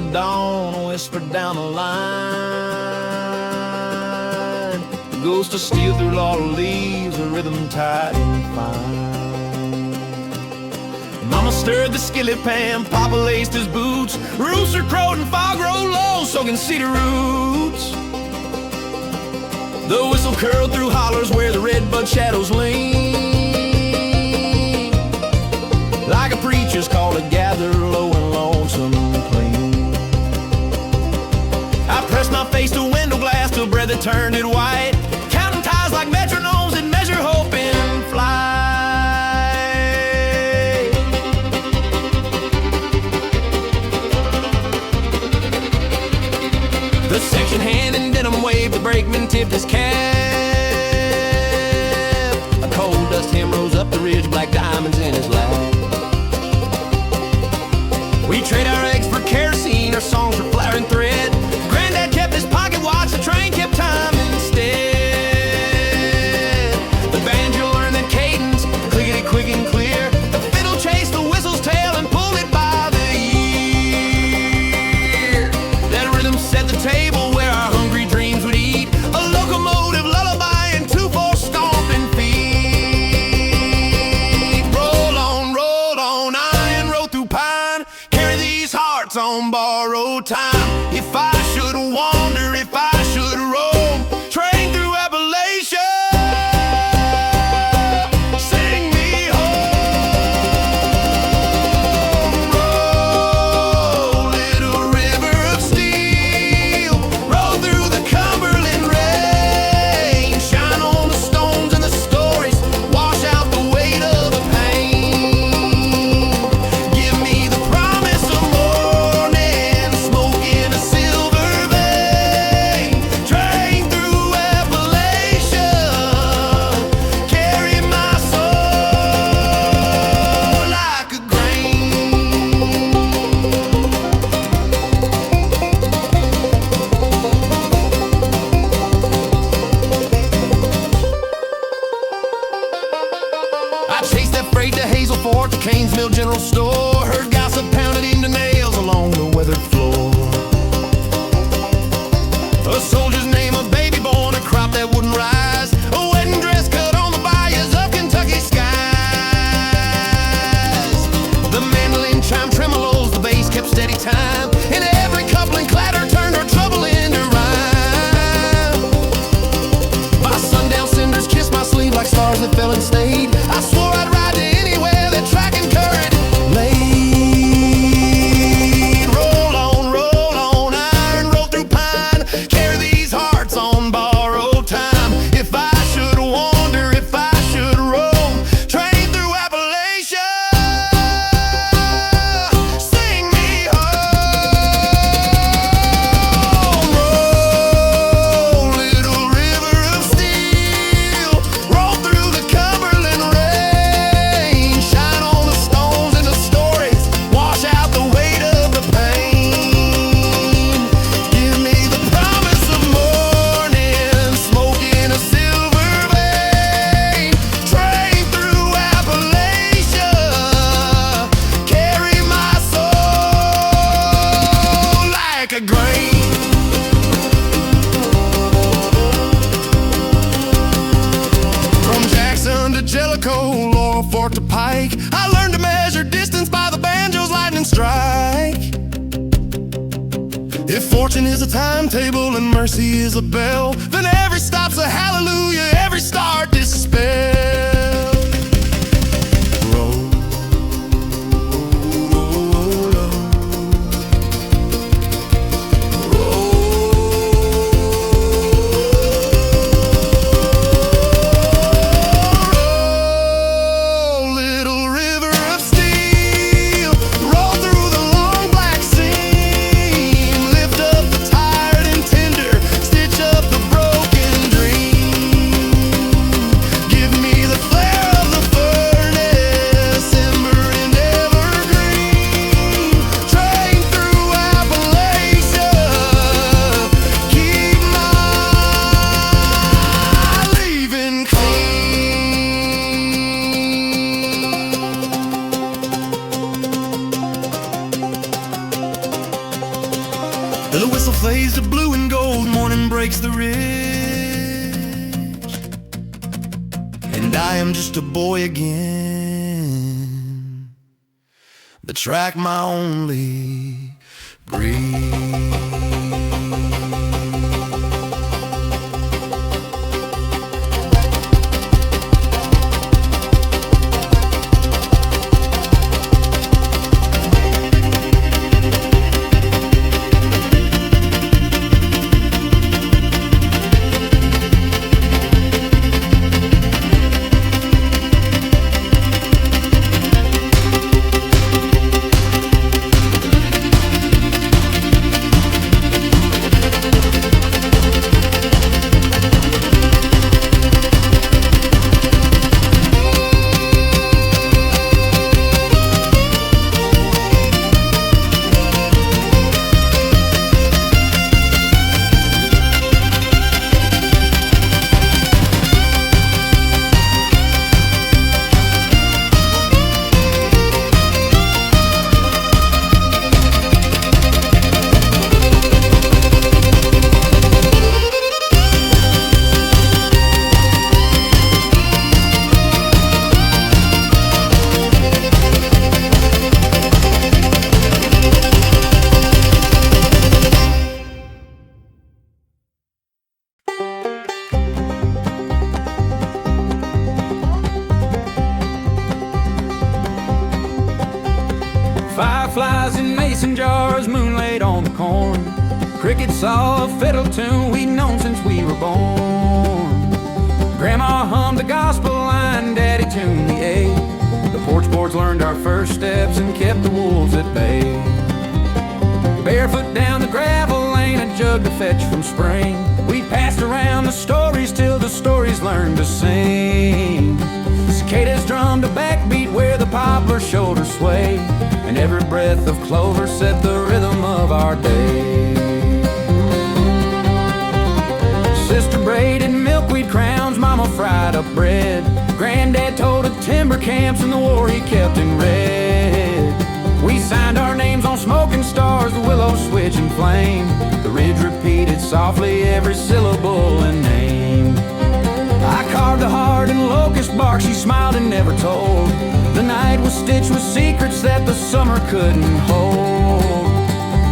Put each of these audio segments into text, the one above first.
of dawn whispered down the line. The ghost of steel through laurel leaves, a rhythm tight and fine. Mama stirred the skillet pan, Papa laced his boots. Rooster crowed and fog rolled low, soaking cedar roots. The whistle curled through hollers where the redbud shadows lean, like a preacher's call to gather low and lonesome clean. I pressed my face to window glass till breath had turned it white, counting ties like metronomes that measure hope in flight. The section hand in denim waved, the brakeman tipped his cap. A cold dust hymn rose up the ridge, black diamonds in his lap. We trade our eggs for kerosene, our songs for flour and thread. Granddad kept his pocket watch, the train kept time instead. The banjo learned that cadence, clickety quick and clear. The fiddle chased the whistle's tail and pulled it by the ear. That rhythm set the table where our hungry dreams would eat. A locomotive lullaby and 2-4 stomping feet. Roll on, iron road through pine. Carry these hearts on borrowed time. If I should wander, if I should roam, train through Appalachia, sing me home. Roll, little river of steel, roll through the Cumberland rain. Shine on the stones and the stories, wash out the weight of the pain. Give me the promise of morning, smoke in a silver vein. Train through Appalachia, carry my soul like a grain. I chased that freight to Hazel Fort, to Kane's Mill General Store. Heard gossip pounded into nails along the weathered floor. A soldier's name, a baby born, a crop that wouldn't rise. A wedding dress cut on the bayous of Kentucky skies. The mandolin chime tremolos, the bass kept steady time. And every coupling clatter turned our trouble into rhyme. By sundown cinders kissed my sleeve like stars that fell and stayed. I swore I'd ride to anywhere that track and current laid. Roll on, iron road through pine. Carry these hearts on borrowed time. If I should wander, if I should roam, train through Appalachia, sing me home. Roll, little river of steel, roll through the Cumberland rain. Shine on the stones and the stories, wash out the weight of the pain. Give me the promise of morning, smoke in a silver vein. Train through Appalachia, carry my soul like a grain. From Jackson to Jellicoe, Laurel Fork to Pike, I learned to measure distance by the banjo's lightning strike. If fortune is a timetable and mercy is a bell, then every stop's a hallelujah, every star dispel. Roll, roll, little river of steel, roll through the long black seam. Lift up the tired and tender, stitch up the broken dream. Give me The whistle fades to blue and gold, morning breaks the ridge, and I am just a boy again. The track my only breed. Fireflies in mason jars, moon laid on the corn. Crickets saw a fiddle tune we'd known since we were born. Grandma hummed the gospel line, Daddy tuned the A. The porch boards learned our first steps and kept the wolves at bay. Barefoot down the gravel lane, a jug to fetch from spring. We passed around the stories till the stories learned to sing. Cicadas drummed a backbeat where the poplar shoulders sway, and every breath of clover set the rhythm of our day. Sister braided milkweed crowns, Mama fried up bread. Granddad told of timber camps and the war he kept in red. We signed our names on smoking stars, the willow switch and flame. The ridge repeated softly every syllable and name. I carved a heart in locust bark, she smiled and never told. The night was stitched with secrets that the summer couldn't hold.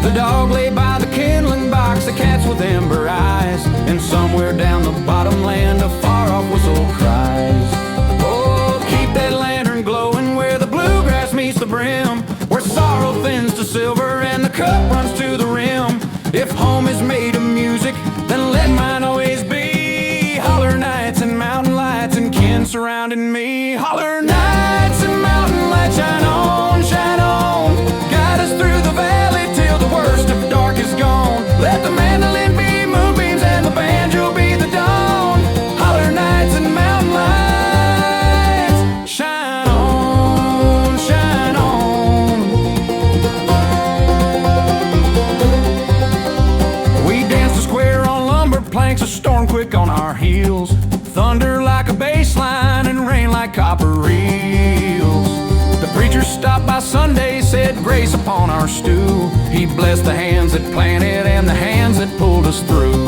The dog lay by the kindling box, the cats with ember eyes, and somewhere down the bottom land a far-off whistle cries. Oh, keep that lantern glowing where the bluegrass meets the brim, where sorrow thins to silver and the cup runs to the rim. If home is made of music, then let mine always be. Holler nights and mountain lights and kin surrounding me. Holler nights and mountain lights, shine on, shine on. Guide us through the valley till the worst of dark is gone. Let the mandolin be moonbeams and the banjo be the dawn. Holler nights and mountain lights, shine on, shine on. We danced a square on lumber planks, a storm quick on our heels. Thunder like a bass line and rain like copper reels. The preacher stopped by Sunday, said grace upon our stew. He blessed the hands that planted and the hands that pulled us through.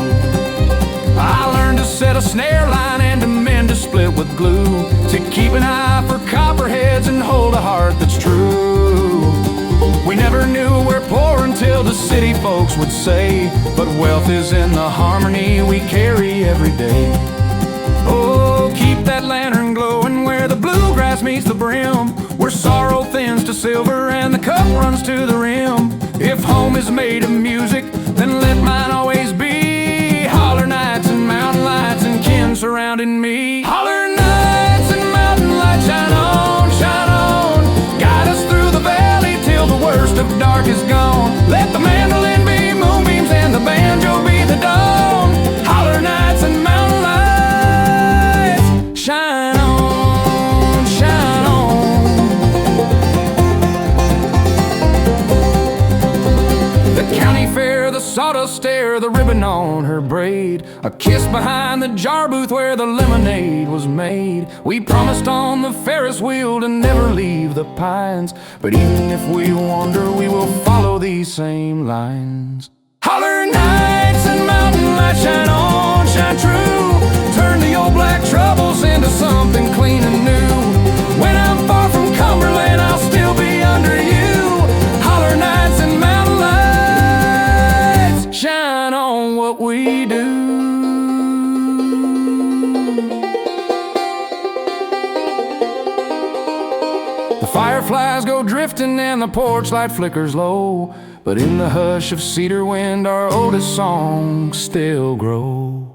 I learned to set a snare line and to mend a split with glue, to keep an eye for copperheads and hold a heart that's true. We never knew we're poor until the city folks would say, but wealth is in the harmony we carry every day. Oh, keep that lantern glowing where the bluegrass meets the brim, where sorrow thins to silver and the cup runs to the rim. If home is made of music, then let mine always be. Holler nights and mountain lights and kin surrounding me. Holler nights and mountain lights, shine on, shine on. Guide us through the valley till the worst of dark is gone. Let the mandolin be moonbeams and the banjo be the dawn. Holler nights and mountain lights, shine on, shine on. The county fair, the sawdust stare, the ribbon on her braid, a kiss behind the jar booth where the lemonade was made. We promised on the Ferris wheel to never leave the pines, but even if we wander, we will follow these same lines. Holler light shine on, shine true. Turn the old black troubles into something clean and new. When I'm far from Cumberland, I'll still be under you. Holler nights and mountain lights shine on what we do. The fireflies go drifting and the porch light flickers low, but in the hush of cedar wind our oldest songs still grow.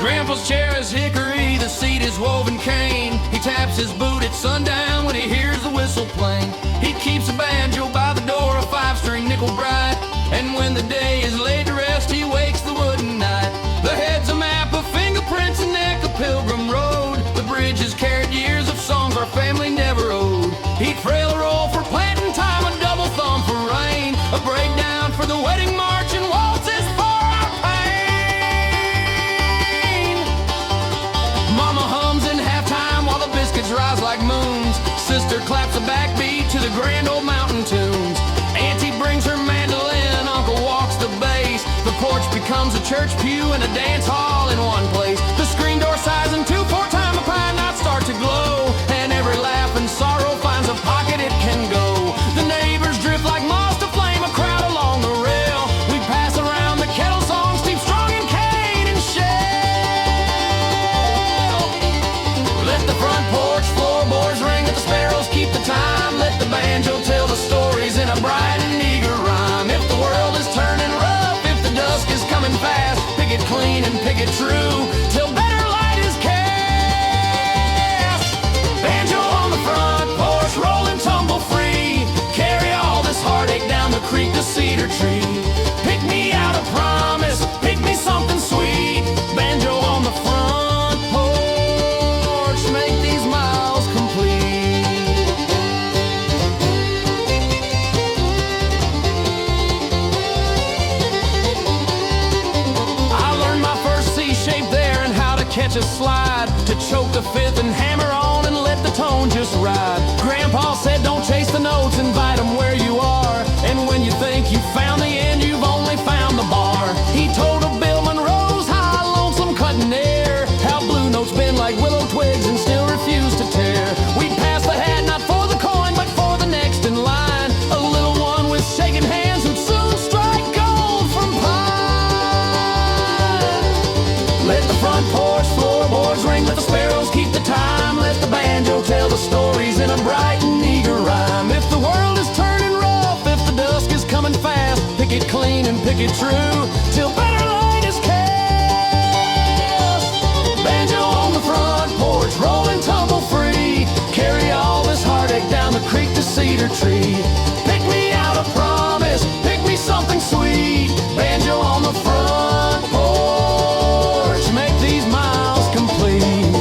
Grandpa's chair is hickory, the seat is woven cane. He taps his boot at sundown when he hears the whistle playing. He keeps a banjo by the door, a 5-string nickel bright. And when the day is laid to rest, he wakes the wooden night. The head's a map of fingerprints and neck a pilgrim road. The bridge has carried years of songs our family never owed. He'd frail a roll for planting time, a double thumb for rain, a breakdown for the wedding march, and waltzes for our pain. Mama hums in halftime while the biscuits rise like moons. Sister claps a backbeat to the grand old mountain tunes. Auntie brings her mandolin, Uncle walks the bass. The porch becomes a church pew and a dance hall in one place. The screen door sighs and 2/4 time a pine knots start to glow, and every laugh and sorrow finds a pocket it can go. The neighbors drift like moths to flame, a crowd along the rail. We pass around the kettle song, Steve Strong and Kane and Shell. Let the front porch floorboards ring, let the sparrows keep the time. Let the banjo tell the stories in a bright and eager rhyme. If the world is turning rough, if the dusk is coming fast, pick it clean and pick it true till better light is cast. Banjo on the front porch, roll and tumble free. Carry all this heartache down the creek to Cedar Tree. Pick me out a promise, pick me something sweet. Banjo on the front porch, make these miles complete. I learned my first C shape there and how to catch a slide, to choke the fifth and hammer on and let the tone just ride. Grandpa said don't chase the notes, invite them where you are. And when you think you found the end, you've only found the bar. He told of Bill Monroe's high lonesome cutting air, how blue notes bend like willow twigs and still refuse to tear. We'd pass the hat not for the coin but for the next in line, a little one with shaking hands who'd soon strike gold from pine. Let the front porch floorboards ring, let the sparrows keep the time. Let the banjo tell the stories in a bright and eager rhyme. If the world is turning rough, if the dusk is coming fast, pick it clean and pick it true till better light is cast. Banjo on the front porch, roll and tumble free. Carry all this heartache down the creek to Cedar Tree. Pick me out a promise, pick me something sweet. Banjo on the front porch, make these miles complete.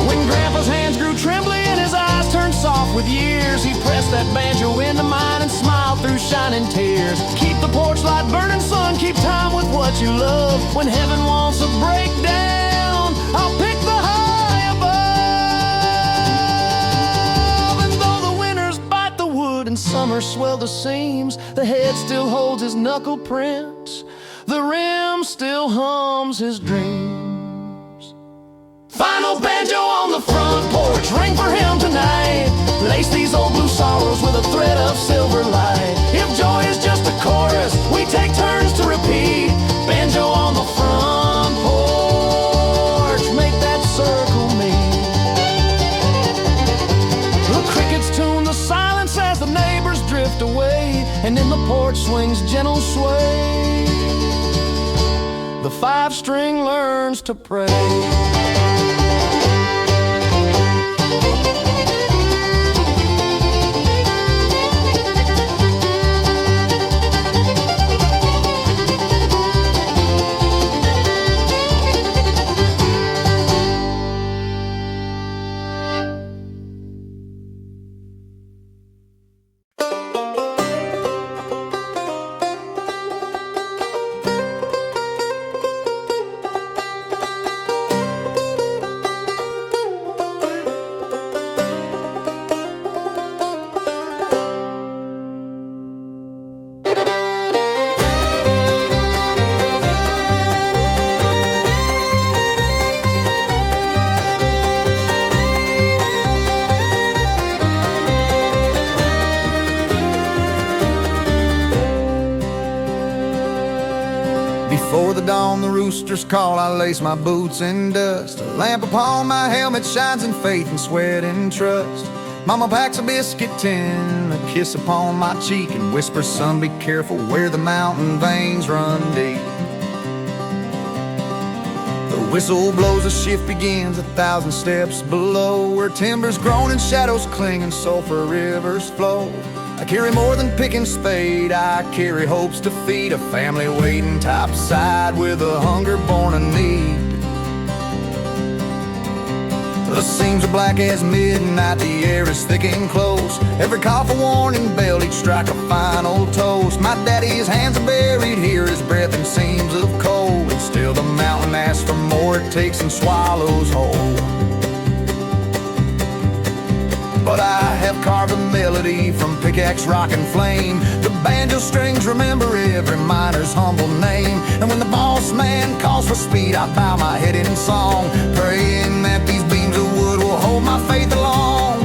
When Grandpa's hands grew trembly and his eyes turned soft with years, he pressed that banjo into mine and smiled through shining tears. Keep the porch light burning, son, keep time with what you love. When heaven wants a breakdown, I'll pick the high above. And though the winters bite the wood and summer swell the seams, the head still holds his knuckle prints, the rim still hums his dreams. Final banjo on the front porch, ring for him tonight. Lace these old blue sorrows with a thread of silver light. If joy is just a chorus, we take turns to repeat. Banjo on the front porch, make that circle meet. The crickets tune the silence as the neighbors drift away, and in the porch swings gentle sway the 5-string learns to pray. Before the dawn, the roosters call, I lace my boots in dust. A lamp upon my helmet shines in faith and sweat and trust. Mama packs a biscuit tin, a kiss upon my cheek, and whispers, son, be careful where the mountain veins run deep. The whistle blows, a shift begins 1,000 steps below, where timbers groan and shadows cling and sulphur rivers flow. I carry more than pick and spade, I carry hopes to feed a family waiting topside with a hunger born of need. The seams are black as midnight, the air is thick and close. Every cough a warning bell, each strike a final toast. My daddy's hands are buried here, his breath in seams of coal, and still the mountain asks for more, it takes and swallows whole. But I have carved a melody from pickaxe, rock, and flame. The banjo strings remember every miner's humble name. And when the boss man calls for speed, I bow my head in song, praying that these beams of wood will hold my faith along.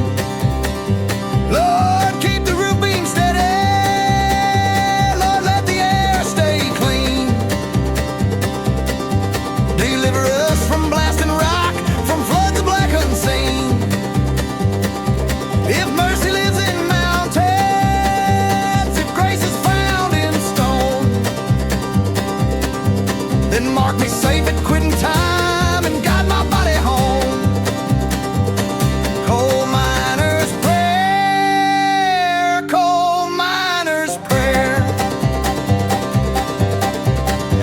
Lord, keep the roof beam steady. Lord, let the air stay clean. Deliver us from blasting rock, from floods of black unseen. If mercy lives in mountains, if grace is found in stone, then mark me safe at quitting time and guide my body home. Coal miner's prayer, coal miner's prayer.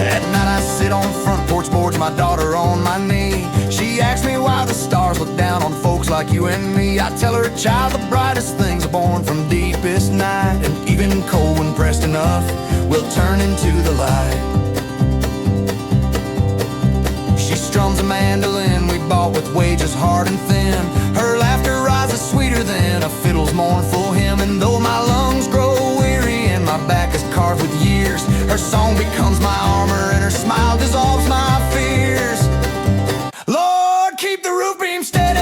At night I sit on front porch boards, my daughter on my knee. She asks me why the stars look down on folks like you and me. I tell her, child, the brightest things are born from deepest night, and even coal, when pressed enough, will turn into the light. She strums a mandolin we bought with wages hard and thin. Her laughter rises sweeter than a fiddle's mournful hymn. And though my lungs grow weary and my back is carved with years, her song becomes my armor and her smile dissolves my fears. Lord, keep the roof beam steady.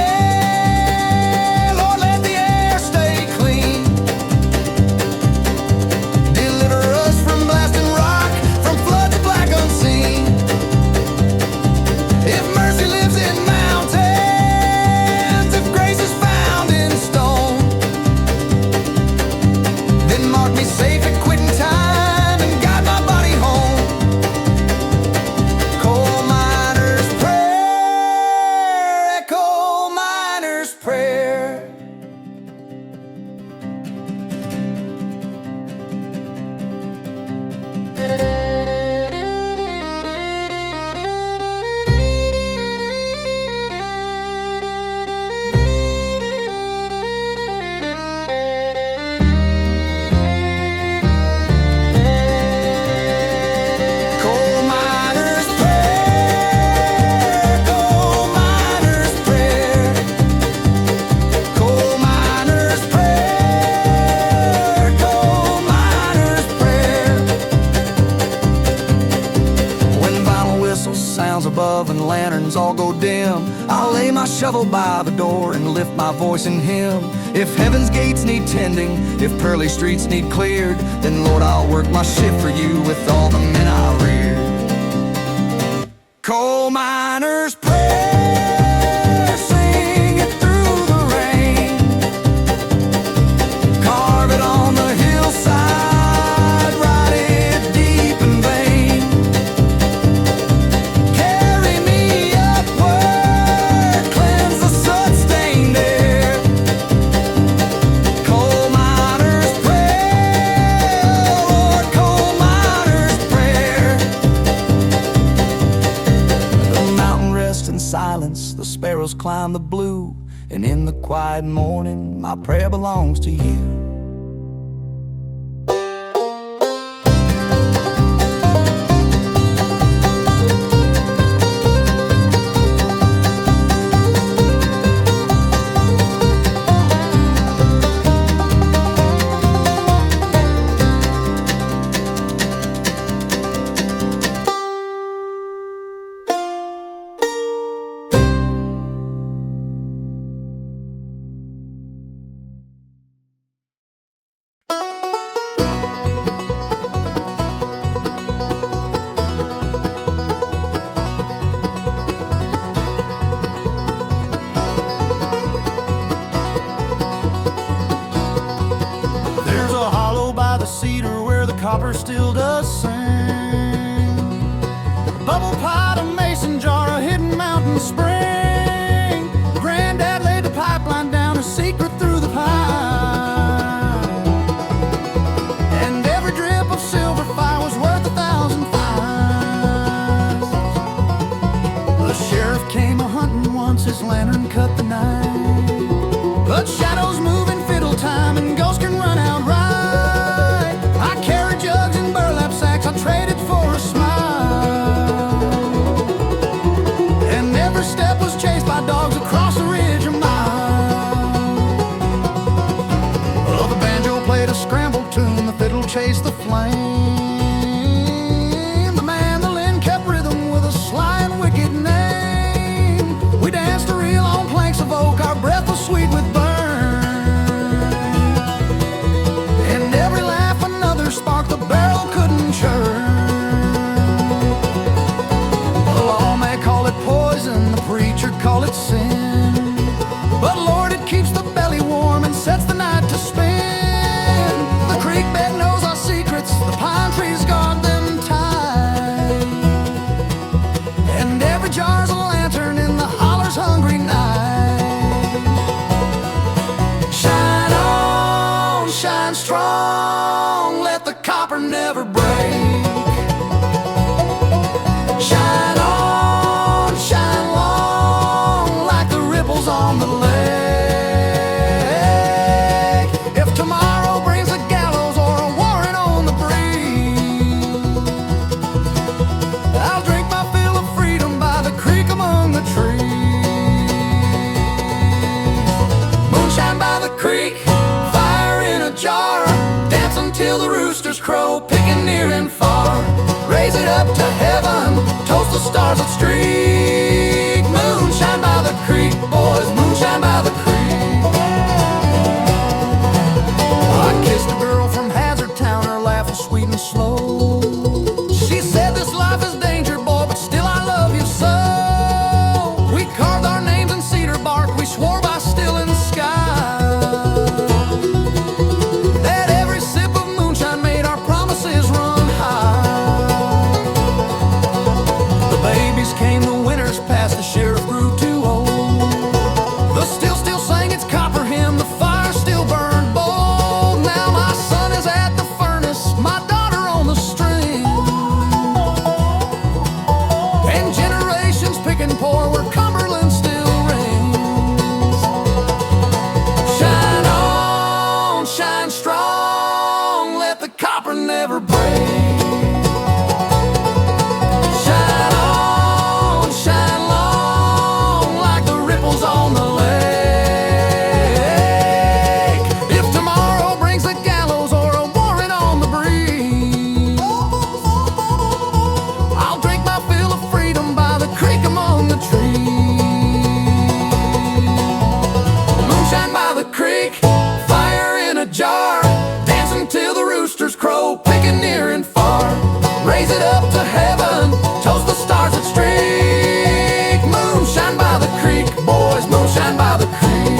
Lord, let the air stay clean. Deliver us from blasting rock, from floods of black unseen. If mercy lives in mountains, if grace is found in stone, then mark me safe at quitting time and guide my body home. Coal miner's prayer, coal miner's prayer. Coal miner's prayer, coal miner's prayer. Coal miner's prayer, coal miner's prayer. When vinyl whistle sounds above and lanterns all go dim, I'll lay my shovel by the door and lift my voice in hymn. If heaven's gates need tending, if pearly streets need cleared, then Lord, I'll work my shift for you with all the men I reared. Coal miner's prayer, sing it through the rain. Carve it on the hillside, write it deep and vain. sparrows climb the blue, and in the quiet morning my prayer belongs to you. Cedar where the copper still does sing. Bubble pot, a mason jar, a hidden mountain spring. Granddad laid the pipeline down, a secret through the pine. And every drip of silver fire was worth 1,000 fines. The sheriff came a-hunting once, his lantern cut the night. But shadows move in fiddle time, and ghosts can run out right. I traded for a smile, and every step was chased by dogs across the ridge a mile. Well, the banjo played a scrambled tune, the fiddle chased the flame. The mandolin kept rhythm with a sly and wicked name. We danced a reel on planks of oak, our breath was sweet with burn. And every laugh another spark the barrel couldn't churn. The law may call it poison, the preacher call it sin, but Lord, it keeps the belly warm and sets the night to spin. The creek bed knows our secrets, the pine trees guard them tight, and every jar's a lantern in the holler's hungry night. Shine on, shine strong, let the copper never break. Shine on, shine long, like the ripples on the lake. If tomorrow brings a gallows or a warrant on the breeze, I'll drink my fill of freedom by the creek among the trees. Moonshine by the creek, fire in a jar, dance until the roosters crow, picking near and far. Raise it up to heaven, toast the stars that streak. Moonshine by the creek, boys, moonshine by the creek. I kissed a girl from Hazard Town, her laugh was sweet and slow. She said this life is danger, boy, but still I love you so. We carved our names in cedar bark, we swore by still in the sky, that every sip of moonshine made our promises run high. The babies came, the winters passed, the sheriff grew too old. The still sang its copper hymn, the fire still burned bold. Now my son is at the furnace, my daughter on the string, and generations pick and pour where Cumberland still rings. Shine on, shine strong, let the copper never break. Shine on, shine long, like the ripples on the lake. If tomorrow brings a gallows or a warrant on the breeze, I'll drink my fill of freedom by the creek among the trees. Moonshine by the creek, fire in a jar, dancing till the roosters crow, picking near and far. Raise it up to heaven, toast the stars that streak. Moonshine by the creek, boys, moonshine by the creek.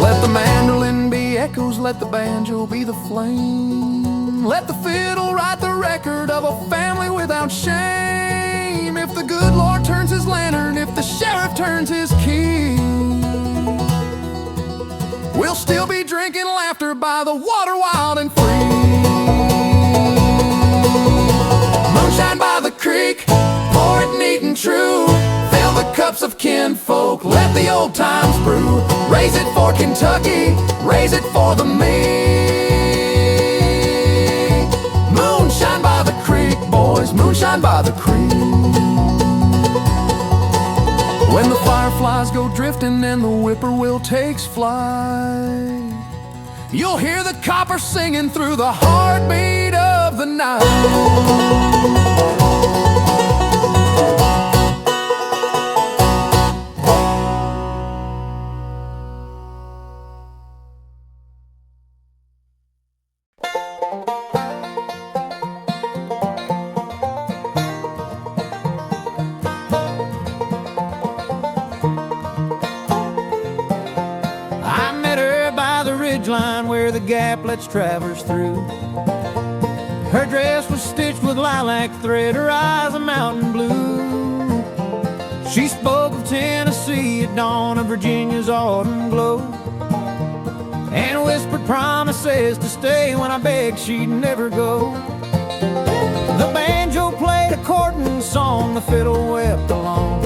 Let the mandolin be echoes, let the banjo be the flame. Let the fiddle write the record of a family without shame. If the good Lord turns his lantern, if the sheriff turns his key, we'll still be drinking laughter by the water wild and free. Moonshine by the creek, pour it neat and true, fill old times brew. Raise it for Kentucky, raise it for the me. Moonshine by the creek, boys, moonshine by the creek. When the fireflies go drifting and the whippoorwill takes flight, you'll hear the copper singing through the heartbeat of the night. Where the gap lets traverse through. Her dress was stitched with lilac thread, her eyes a mountain blue. She spoke of Tennessee at dawn of Virginia's autumn glow, and whispered promises to stay when I begged she'd never go. The banjo played a courting song, the fiddle wept along,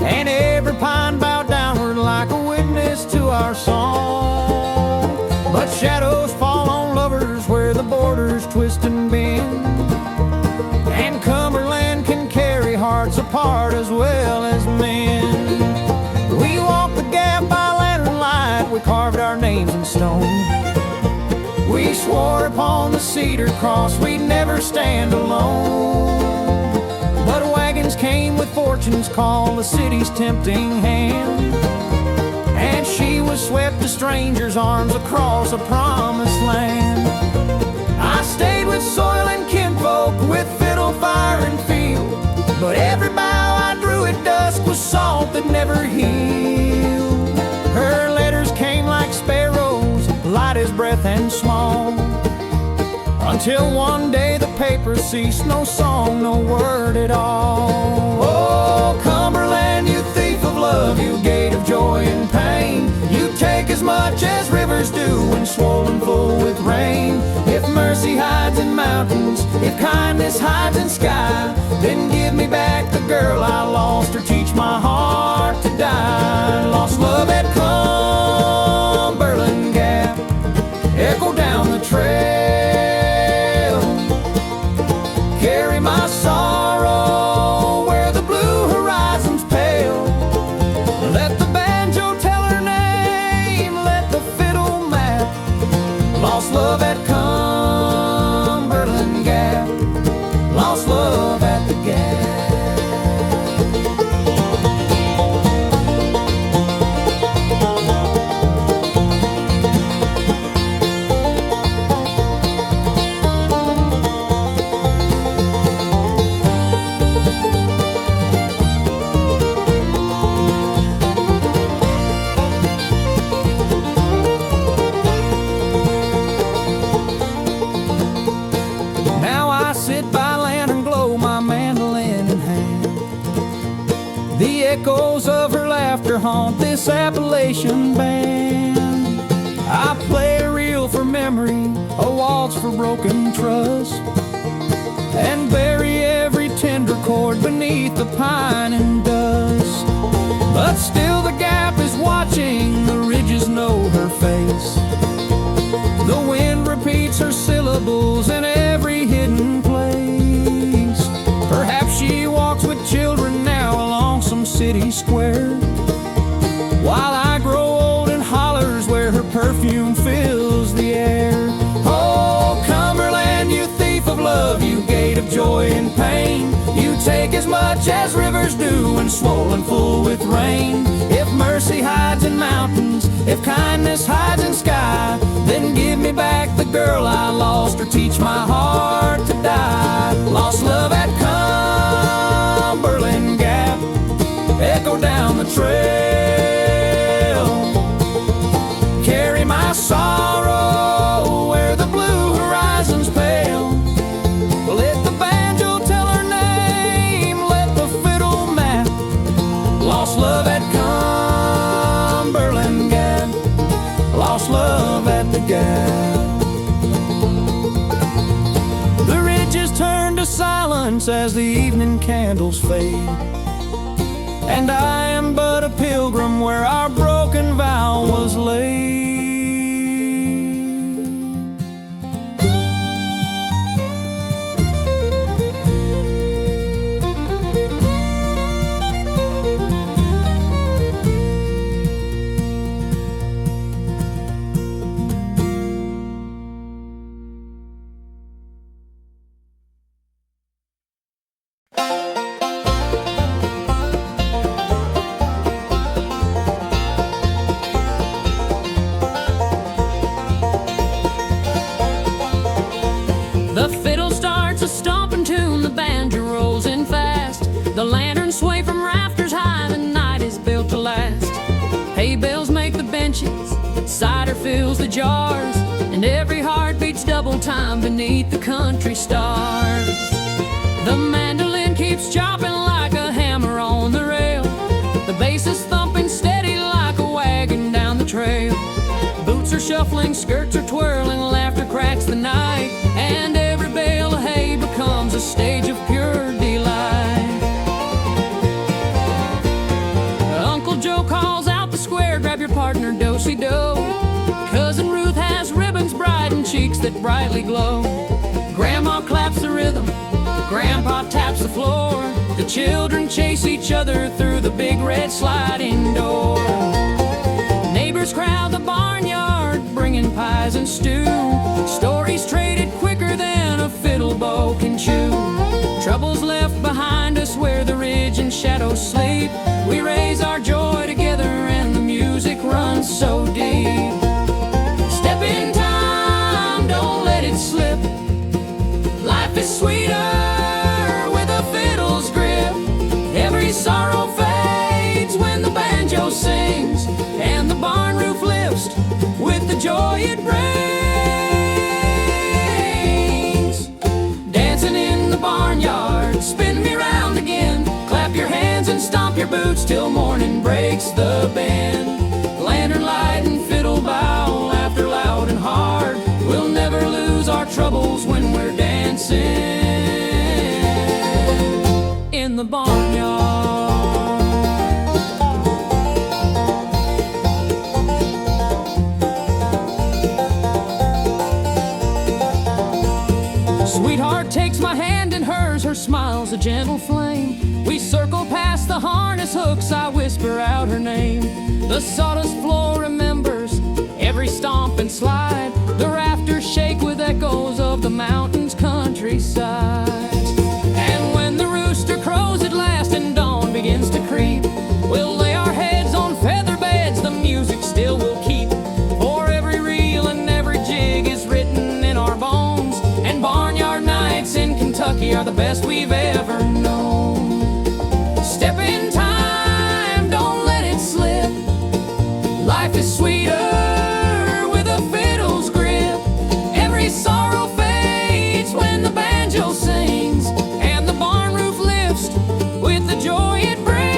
and every pine bowed downward like a witness to our song. But shadows fall on lovers where the borders twist and bend, and Cumberland can carry hearts apart as well as men. We walked the gap by lantern light, we carved our names in stone. We swore upon the cedar cross we'd never stand alone. But wagons came with fortune's call, the city's tempting hand, and she was swept to strangers' arms across a promised land. I stayed with soil and kinfolk, with fiddle, fire, and field, but every bough I drew at dusk was salt that never healed. Her letters came like sparrows, light as breath and small, until one day the paper ceased, no song, no word at all. Oh, Cumberland, you thief of love, you gate of joy and pain, you take as much as rivers do when swollen full with rain. If mercy hides in mountains, if kindness hides in sky, then give me back the girl I lost, or teach my heart to die. Lost love at Cumberland Gap, echo down the trail, carry my sorrow where the blue horizon's pale. Let the banjo tell her name, let the fiddle map. Lost love at Cumberland Gap, lost love at the Gap. Now I sit by lantern glow, my mandolin in hand. The echoes of her laughter haunt this Appalachian band. I play a reel for memory, a waltz for broken trust, and bury every tender chord beneath the pine and dust. But still the gap is watching, the ridges know her face. The wind repeats her syllables in every hidden place. Perhaps she walks with children now along some city square, while I grow old in hollers where her perfume fills the air. Oh, Cumberland, you thief of love, you gate of joy and pain, you take as much as rivers do when swollen full with rain. If mercy hides in mountains, if kindness hides in sky, then give me back the girl I lost, or teach my heart to die. Lost love at Cumberland Gap, echo down the trail, carry my sorrow where the blue horizon's pale. Let the banjo tell her name, let the fiddle map. Lost love at Cumberland Gap, lost love at the Gap. The ridges turn to silence as the evening candles fade. and I am but a pilgrim where our broken vow was laid. The fiddle starts a stomping tune, the banjo rolls in fast. The lanterns sway from rafters high, the night is built to last. Hay bales make the benches, cider fills the jars, and every heart beats double time beneath the country stars. The mandolin keeps chopping like a hammer on the rail. The bass is thumping steady like a wagon down the trail. Boots are shuffling, skirts are twirling, laughter cracks the night, and every bale of hay becomes a stage of pure delight. Uncle Joe calls out the square, grab your partner, do-si-do. Cousin Ruth has ribbons bright and cheeks that brightly glow. Grandma claps the rhythm, Grandpa taps the floor. The children chase each other through the big red sliding door. Neighbors crowd the barnyard, bringing pies and stew. Stories traded quicker than a fiddle bow can chew. Troubles left behind us where the ridge and shadows sleep. We raise our joy together and the music runs so deep. Step in time, don't let it slip. Life is sweeter with a fiddle's grip. Every sorrow fades when the banjo sings, and the barn roof lifts with the joy it brings. Dancing in the barnyard, spin me round again. Clap your hands and stomp your boots till morning breaks the bend. Lantern light and fiddle bow, laughter loud and hard. We'll never lose our troubles when we're dancing in the barnyard. Sweetheart takes my hand in hers, her smile's a gentle flame. We circle past the harness hooks, I whisper out her name. The sawdust floor remembers every stomp and slide. The rafters shake with echoes of the mountains' countryside. And when the rooster crows at last and dawn begins to creep, we'll lay our heads on feather beds, the music still will keep. For every reel and every jig is written in our bones, and barnyard nights in Kentucky are the best we've ever known. Step in time, don't let it slip. Life is sweeter with a fiddle's grip. Every sorrow fades when the banjo sings, and the barn roof lifts with the joy it brings.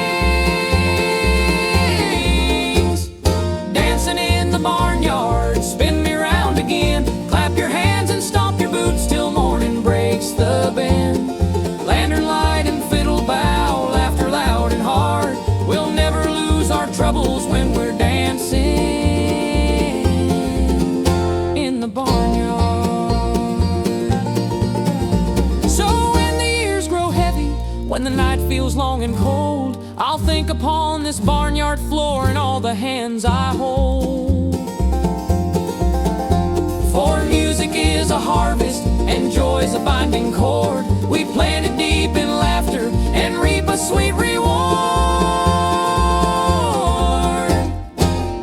Dancing in the barnyard, spin me round again. Clap your hands and stomp your boots till morning breaks the bend. Lantern light and fiddle bow, laughter loud and hard. We'll never lose our troubles when we're dancing in the barnyard. So when the years grow heavy, when the night feels long and cold, I'll think upon this barnyard floor and all the hands I hold. For music is a harvest and joy's a binding cord. We plant it deep in laughter and reap a sweet reward.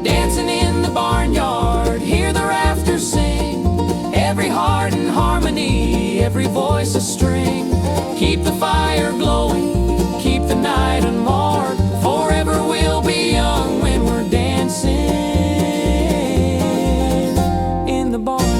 Dancing in the barnyard, hear the rafters sing. Every heart in harmony, every voice a string. Keep the fire glowing, keep the night unmarred. Forever we'll be young when we're dancing in the barnyard.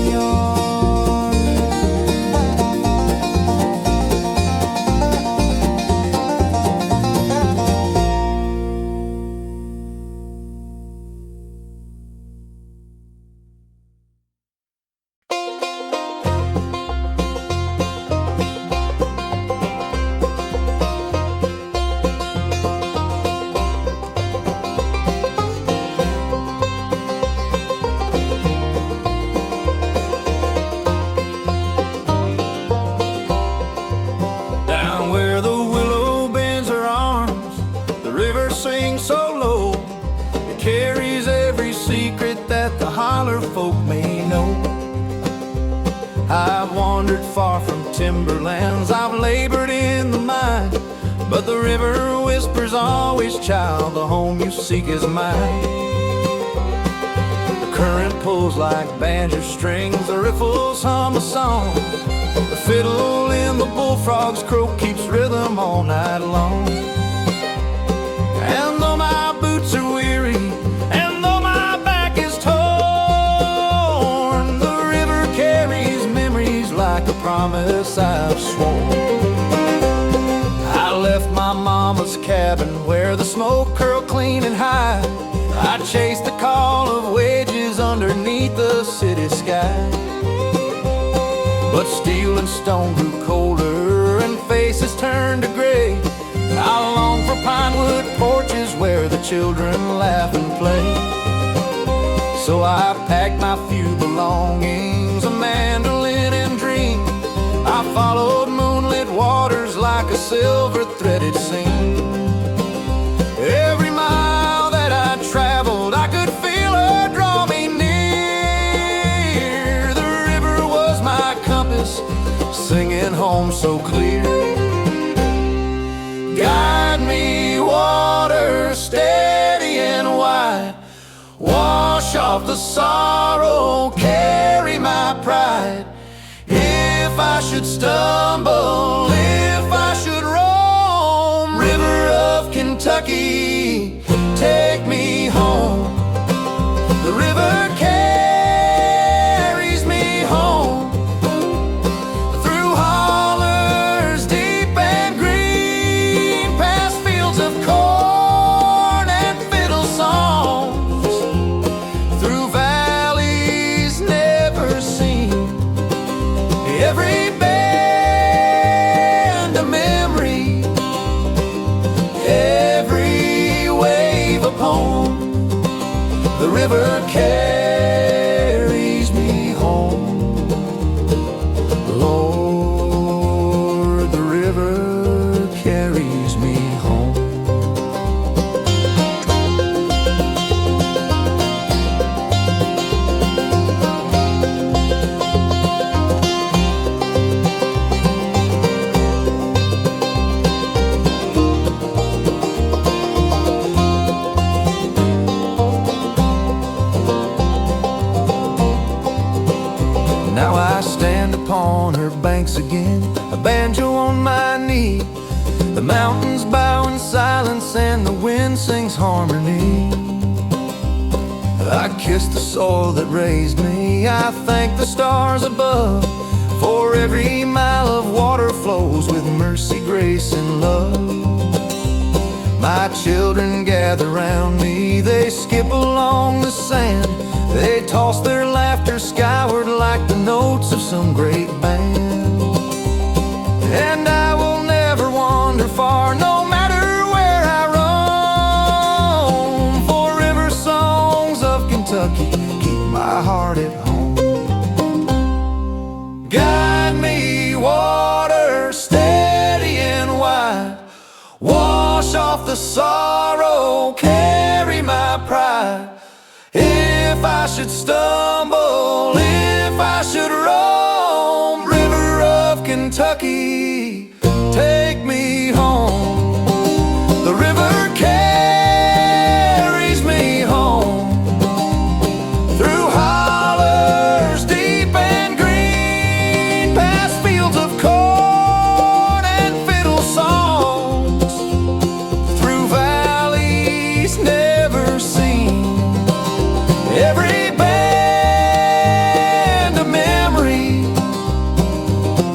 folk may know. I've wandered far from timberlands, I've labored in the mine, but the river whispers always, child, the home you seek is mine. The current pulls like banjo strings, the riffles hum a song, the fiddle in the bullfrog's croak keeps rhythm all night long. And though my boots are weary, and though my back is torn, the river carries memories like a promise I've sworn. I left my mama's cabin where the smoke curled clean and high. I chased the call of wages underneath the city sky. But steel and stone grew colder and faces turned to gray. I long for pine wood porches where the children laugh and play. So I packed my few belongings, a mandolin and dream. I followed moonlit waters like a silver-threaded seam. Every mile that I traveled, I could feel her draw me near. The river was my compass, singing home so clear. Guide me, water, steady and wide. Wash off the sorrow, carry my pride. If I should stumble, if I should roam, river of Kentucky, take me home. The river carries me home, through hollers deep and green, past fields of corn and fiddle songs, through valleys never seen. Every bend a memory, every wave a poem. The river carries me home. Lord, the river carries me home. Now I stand upon her banks again, a banjo on my knee. The mountains bow in silence and the wind sings harmony. I kiss the soil that raised me, I thank the stars above, for every mile of water flows with mercy, grace, and love. My children gather round me, they skip along the sand, they toss their laughter skyward like the notes of some great band. And I will never wander far, no matter where I roam, for river songs of Kentucky keep my heart at home. Guide me, water, steady and wide. Wash off the sorrow, carry my pride. If I should stumble, if I should roam, river of Kentucky, take me home. The river carries me home, through hollers deep and green, past fields of corn and fiddle songs, through valleys never seen. Every bend a memory,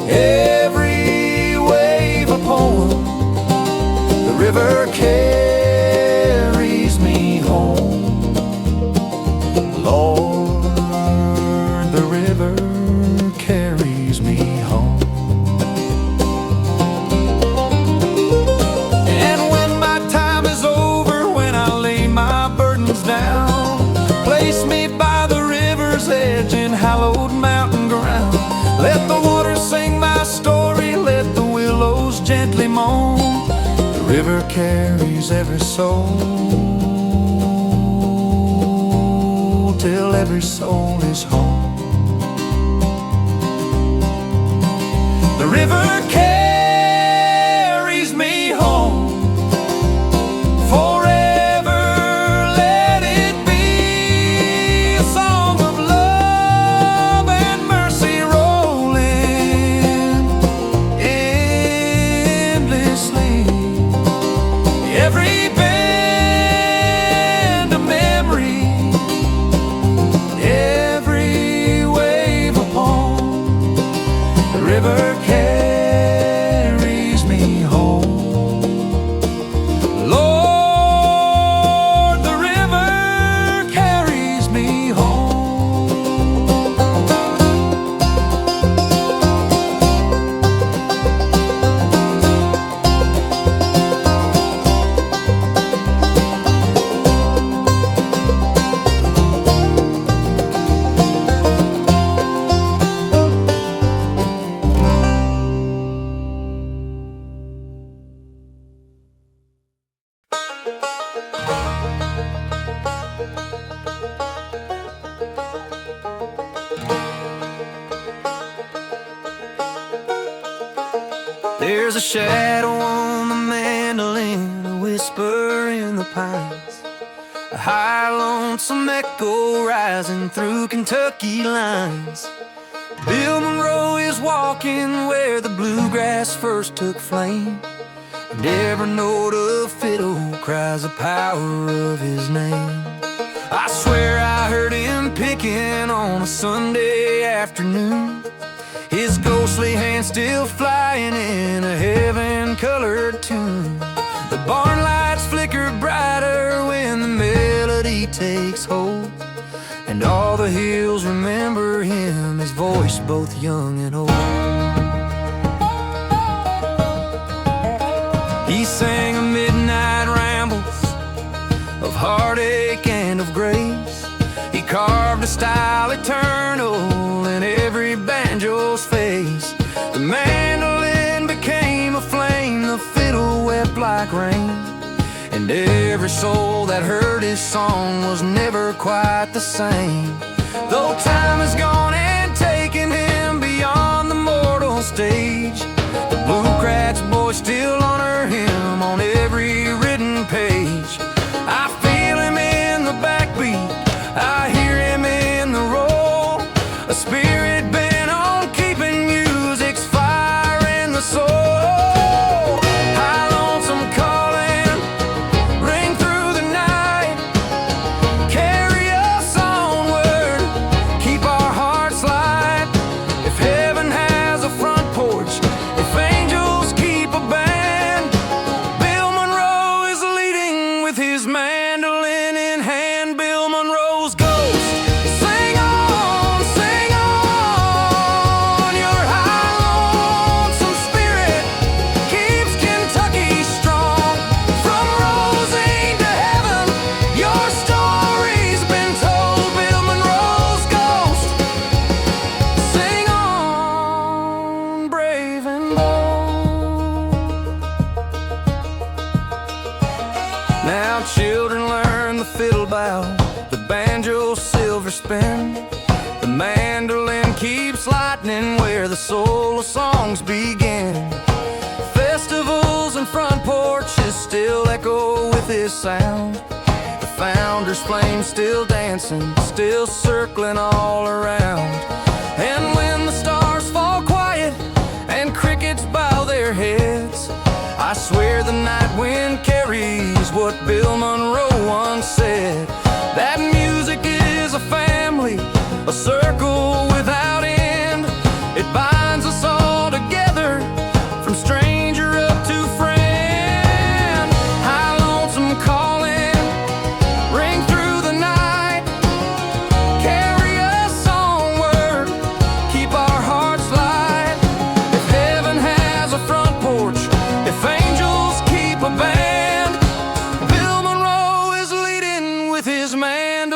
every wave a poem. The river carries me home. Lord, the river carries me home. And when my time is over, when I lay my burdens down, place me by the river's edge in hallowed mountain ground. Let the water sing my story, let the willows gently moan. The river carries every soul till every soul is home. The river carries me home. Forever let it be a song of love and mercy rolling endlessly. Every bend a memory, every wave a poem. The river carries me home. Lord, the river carries me home. There's a shadow on the mandolin, a whisper in the pines, a high lonesome echo rising through Kentucky lines. Bill Monroe is walking where the bluegrass first took flame, and every note of fiddle cries the power of his name. I swear I heard him picking on a Sunday afternoon, his ghostly hand still flying in a heaven-colored tune. The barn lights flicker brighter when the melody takes hold, and all the hills remember him, his voice both young and old. He sang a midnight rambles of heartache and of grace. He carved a style eternal in every banjo's face. The mandolin became a flame, the fiddle wept like rain, and every soul that heard his song was never quite the same. Though time has gone and taken him beyond the mortal stage, the bluegrass boys still honor him on every written page. I feel him in the backbeat, I hear him in the roll, a spirit bent on keeping music's fire in the soul. High lonesome calling, ring through the night, carry us onward, keep our hearts light. If heaven has a front porch, if angels keep a band, Bill Monroe is leading with his mandolin in hand. Bill Monroe's ghost, sing on, your high lonesome spirit keeps Kentucky strong. From Rosine to heaven, your story's been told. Bill Monroe's ghost, sing on, brave and bold. Now children learn the fiddle bow, the banjo silver spin, the mandolin keeps lightning where the soul of songs begin. Festivals and front porches still echo with his sound, the founder's flame still dancing, still circling all around. And when the stars fall quiet and crickets bow their heads, I swear the night wind carries what Bill Monroe once said, that music is a family, a circle without end. It binds us all together, from stranger up to friend. High lonesome calling, ring through the night, carry us onward, keep our hearts light. If heaven has a front porch, if angels keep a band, Bill Monroe is leading with his mandolin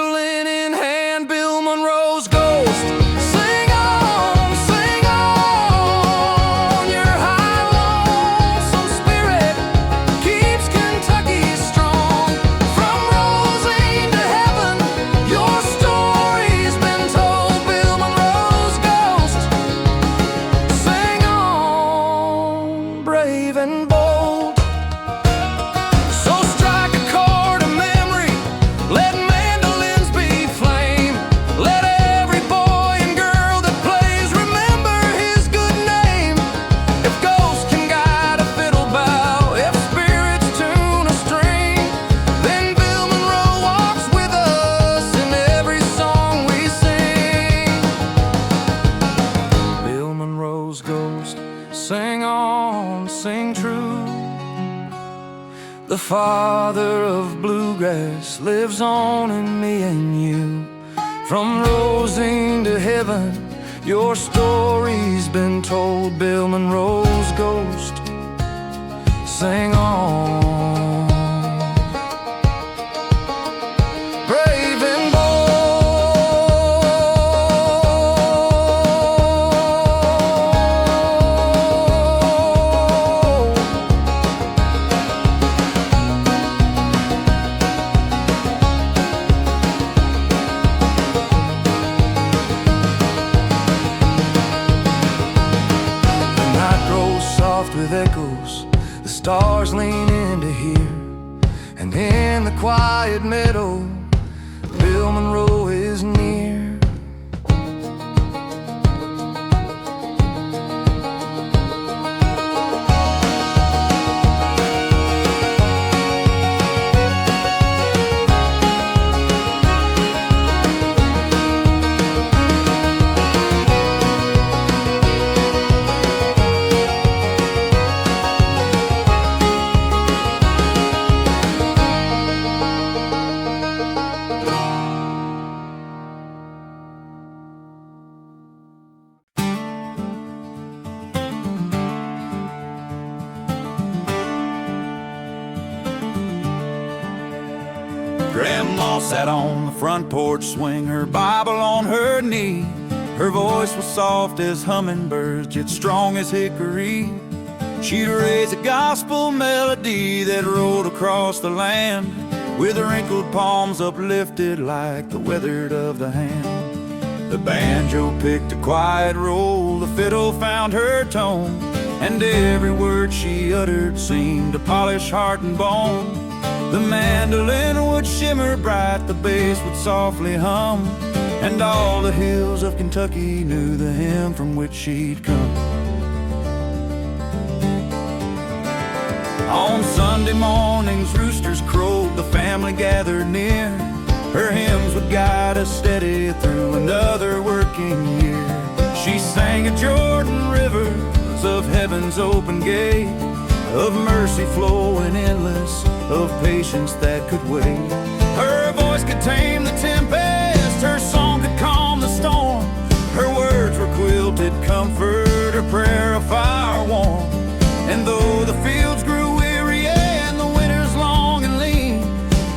Sing on, sing true. The father of bluegrass lives on in me and you. From Rosine to heaven, your story's been told. Bill Monroe's ghost. Sing on. Brave and with echoes, the stars lean in to hear, and in the quiet meadow, Bill Monroe is near. Grandma sat on the front porch swing, her Bible on her knee. Her voice was soft as hummingbirds, yet strong as hickory. She'd raise a gospel melody that rolled across the land, with her wrinkled palms uplifted like the weathered of the hand. The banjo picked a quiet roll, the fiddle found her tone, and every word she uttered seemed to polish heart and bone. The mandolin would shimmer bright, the bass would softly hum, and all the hills of Kentucky knew the hymn from which she'd come. On Sunday mornings, roosters crowed, the family gathered near. Her hymns would guide us steady through another working year. She sang a Jordan River of heaven's open gate, of mercy flowing endless, of patience that could wait. Her voice could tame the tempest, her song could calm the storm. Her words were quilted comfort, her prayer a fire warm. And though the fields grew weary and the winters long and lean,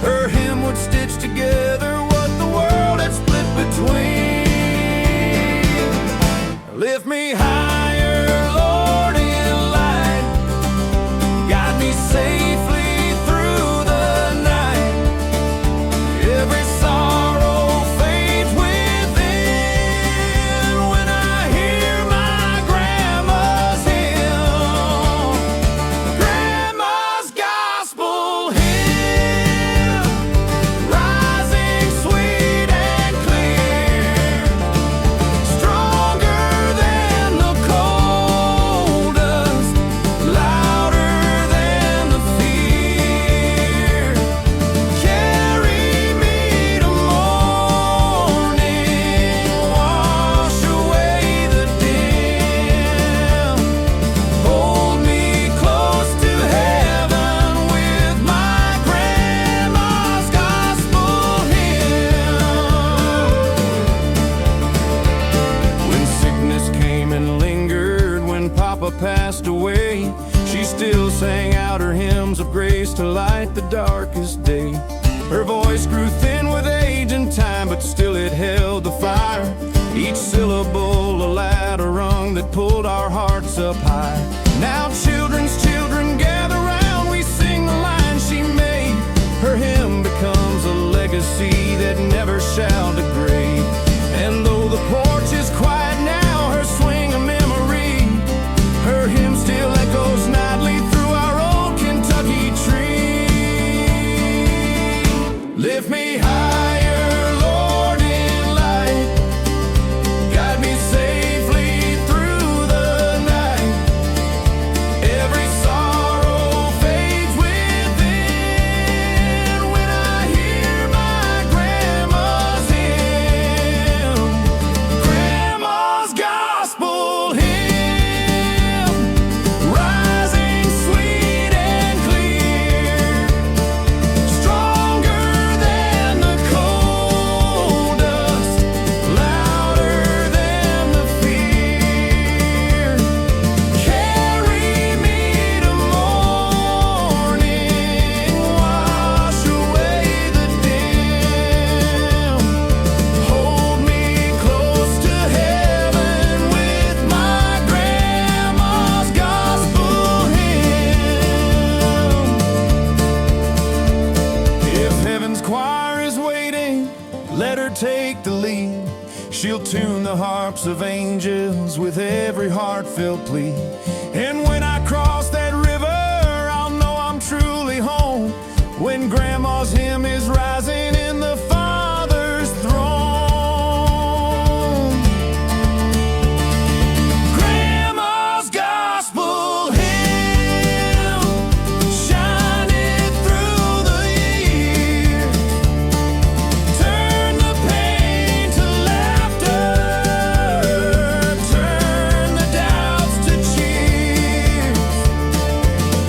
her hymn would stitch together what the world had split between. Lift me higher, Lord, in light, guide me safely through the night. Every sorrow fades within when I hear my grandma's hymn, grandma's gospel hymn, rising sweet and clear, stronger than the coldest, louder than the fear. Carry me to morning, wash away the dim, hold me close to heaven with my grandma's gospel hymn. When sickness came and lingered, when Papa passed away, she still sang out her hymns of grace to light the darkest day. Her voice grew thin with age and time, but still it held the fire. Each syllable a ladder rung that pulled our hearts up high. Now children's children gather round, we sing the line she made. Her hymn becomes a legacy that never shall degrade. And though the porch is quiet now, her swing a memory, her hymn still echoes nightly through our old Kentucky tree. Lift me higher, Lord, in light, guide me safely through the night. She'll tune the harps of angels with every heartfelt plea. And when I cross that river, I'll know I'm truly home, when Grandma's hymn is rising in the Father's throne. Grandma's gospel hymn, shining through the years, turn the pain to laughter, turn the doubts to cheers,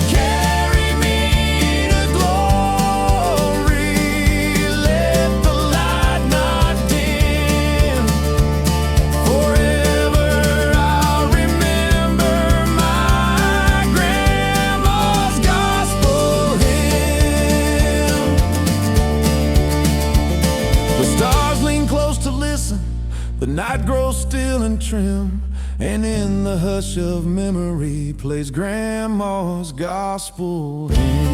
carry me to glory, let the light not dim. Forever I'll remember my grandma's gospel hymn. The stars lean close to listen, the night grows still and trim, and in the hush of memory plays Grandma's gospel hymn.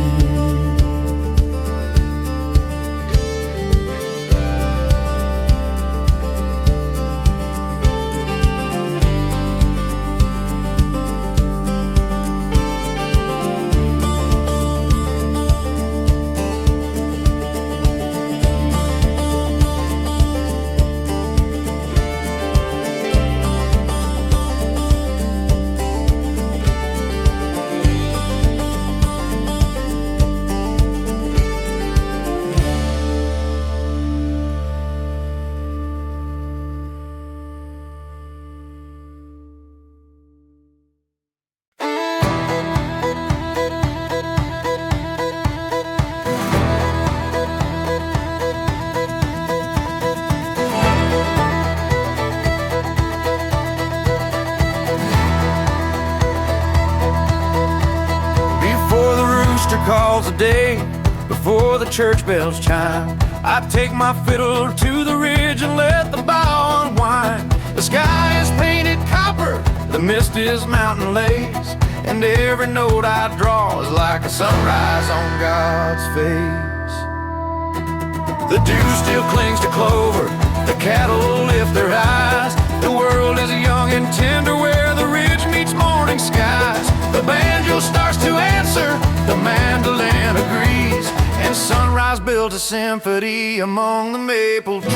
Before the rooster calls the day, before the church bells chime, I take my fiddle to the ridge and let the bow unwind. The sky is painted copper, the mist is mountain lakes, and every note I draw is like a sunrise on God's face. The dew still clings to clover, the cattle lift their eyes, the world is young and tender where the ridge meets morning skies. The banjo starts to answer, the mandolin agrees, and sunrise builds a symphony among the maple trees.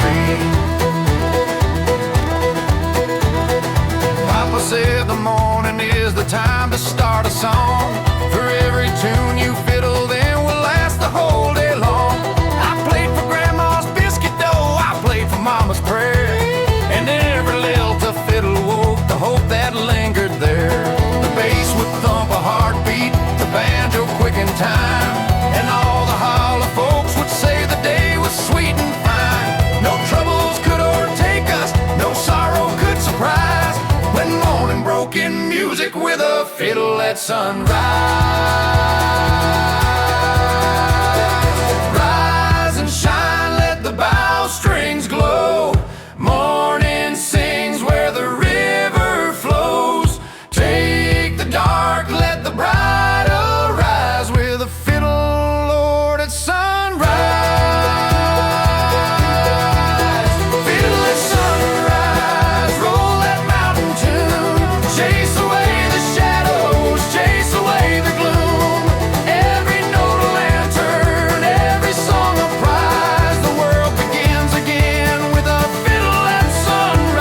Papa said the morning is the time to start a song. For every tune you fiddle then will last the whole day long. I played for Grandma's biscuit dough, I played for Mama's prayer, and every lilt of fiddle woke the hope that lingered there. The bass would thump a heartbeat, the banjo quicken time, and all the holler folks would say the day was sweet and fine. No troubles could overtake us, no sorrow could surprise, when morning broke in music with a fiddle at sunrise. Rise and shine, let the bow strings glow. Morning sings where the river flows. Take the dark, let the bright arise, with a fiddle, Lord, at sunrise. Fiddle at sunrise, roll that mountain tune, chase away the shadows, chase away the gloom. Every note a lantern, every song a prize. The world begins again with a fiddle at sunrise.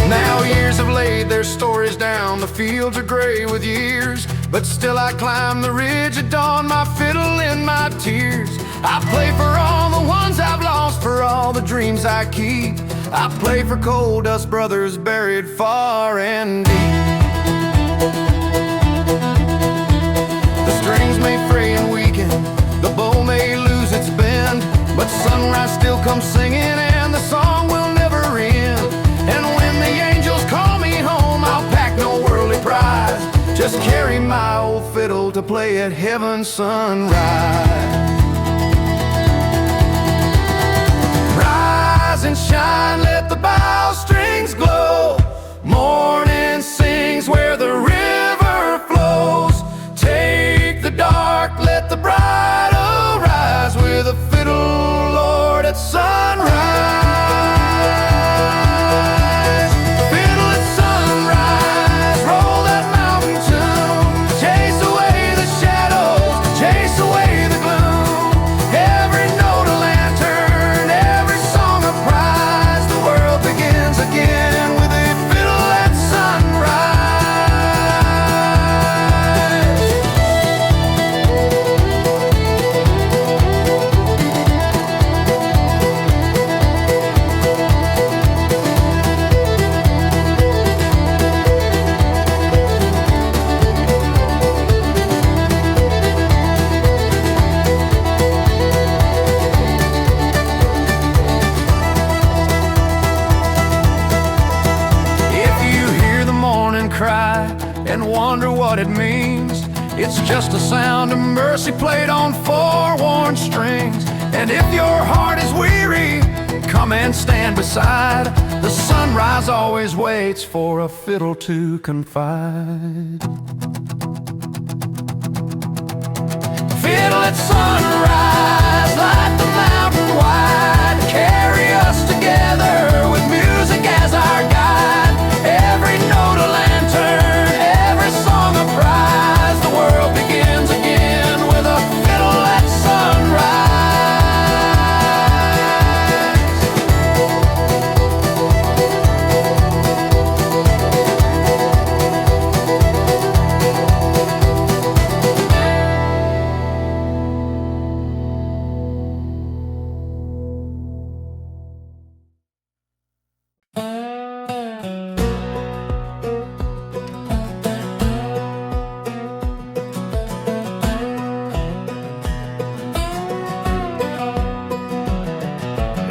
Now years have laid their stories down, the fields are gray with years, but still I climb the ridge at dawn, my fiddle in my tears. I play for all the ones I've lost, for all the dreams I keep. I play for coal dust brothers buried far and deep. The strings may fray and weaken, the bow may lose its bend, but sunrise still comes singing and the song will never end. And when the angels call me home, I'll pack no worldly prize, just carry my old fiddle to play at heaven's sunrise. Rise and shine, let the bow strings glow. Morning sings where the river what it means. It's just a sound of mercy played on four-worn strings. And if your heart is weary, come and stand beside. The sunrise always waits for a fiddle to confide. Fiddle at sunrise, light the mountain wide. Carry us together with music as our guide. Every note a lantern, every song a prize. The world begins again with a fiddle at sunrise.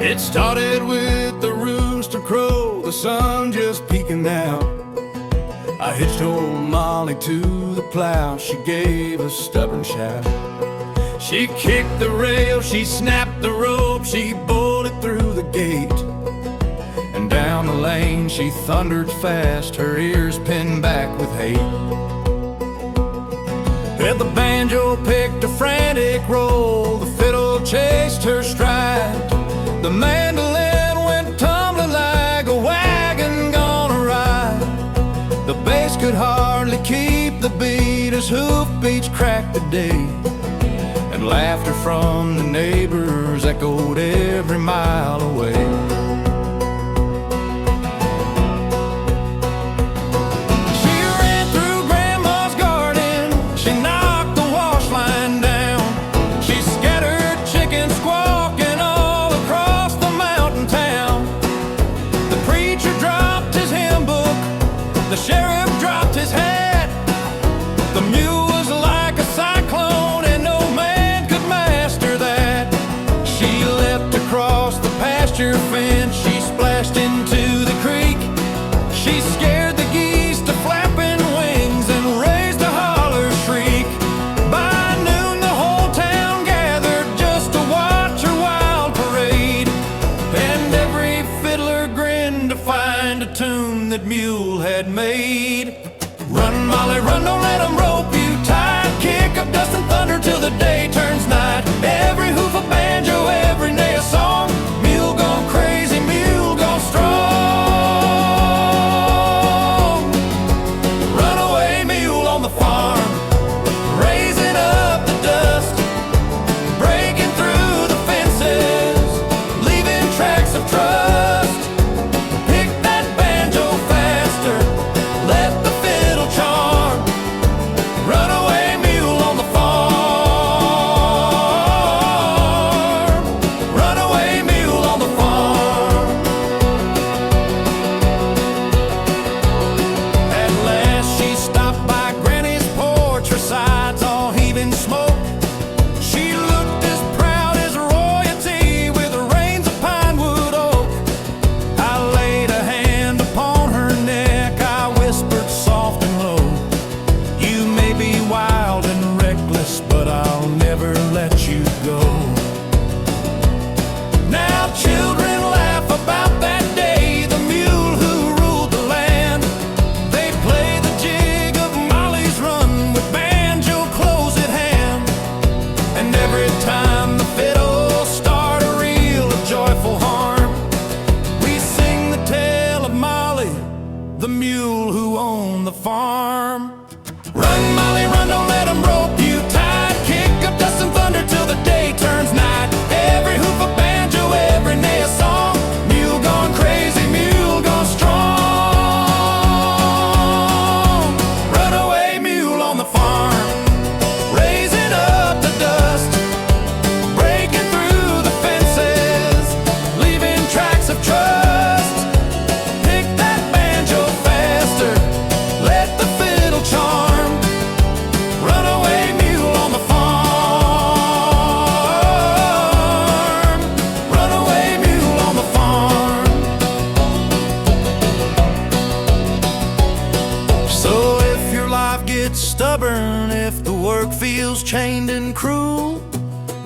It started with the rooster crow, the sun just peeking out. I hitched old Molly to the plow, she gave a stubborn shout. She kicked the rail, she snapped the rope, she bolted through the gate. And down the lane she thundered fast, her ears pinned back with hate. Well, the banjo picked a frantic roll, the fiddle chased her stride. The mandolin went tumbling like a wagon gonna ride. The bass could hardly keep the beat as hoofbeats cracked the day. And laughter from the neighbors echoed every mile away. The sheriff dropped his hat. The mule was like a cyclone and no man could master that. She leapt across the pasture fence, she splashed into the creek. She scared the geese to flapping wings and raised a holler shriek. By noon the whole town gathered just to watch her wild parade. And every fiddler grinned to find a tune that Mule had made. Run, Molly, run, don't let them rope you tight. Kick up dust and thunder till the day turns night. Every hoof a banjo, every neigh a song. Mule gone crazy, mule gone strong. Runaway mule on the farm, raising up the dust, breaking through the fences, leaving tracks of trust.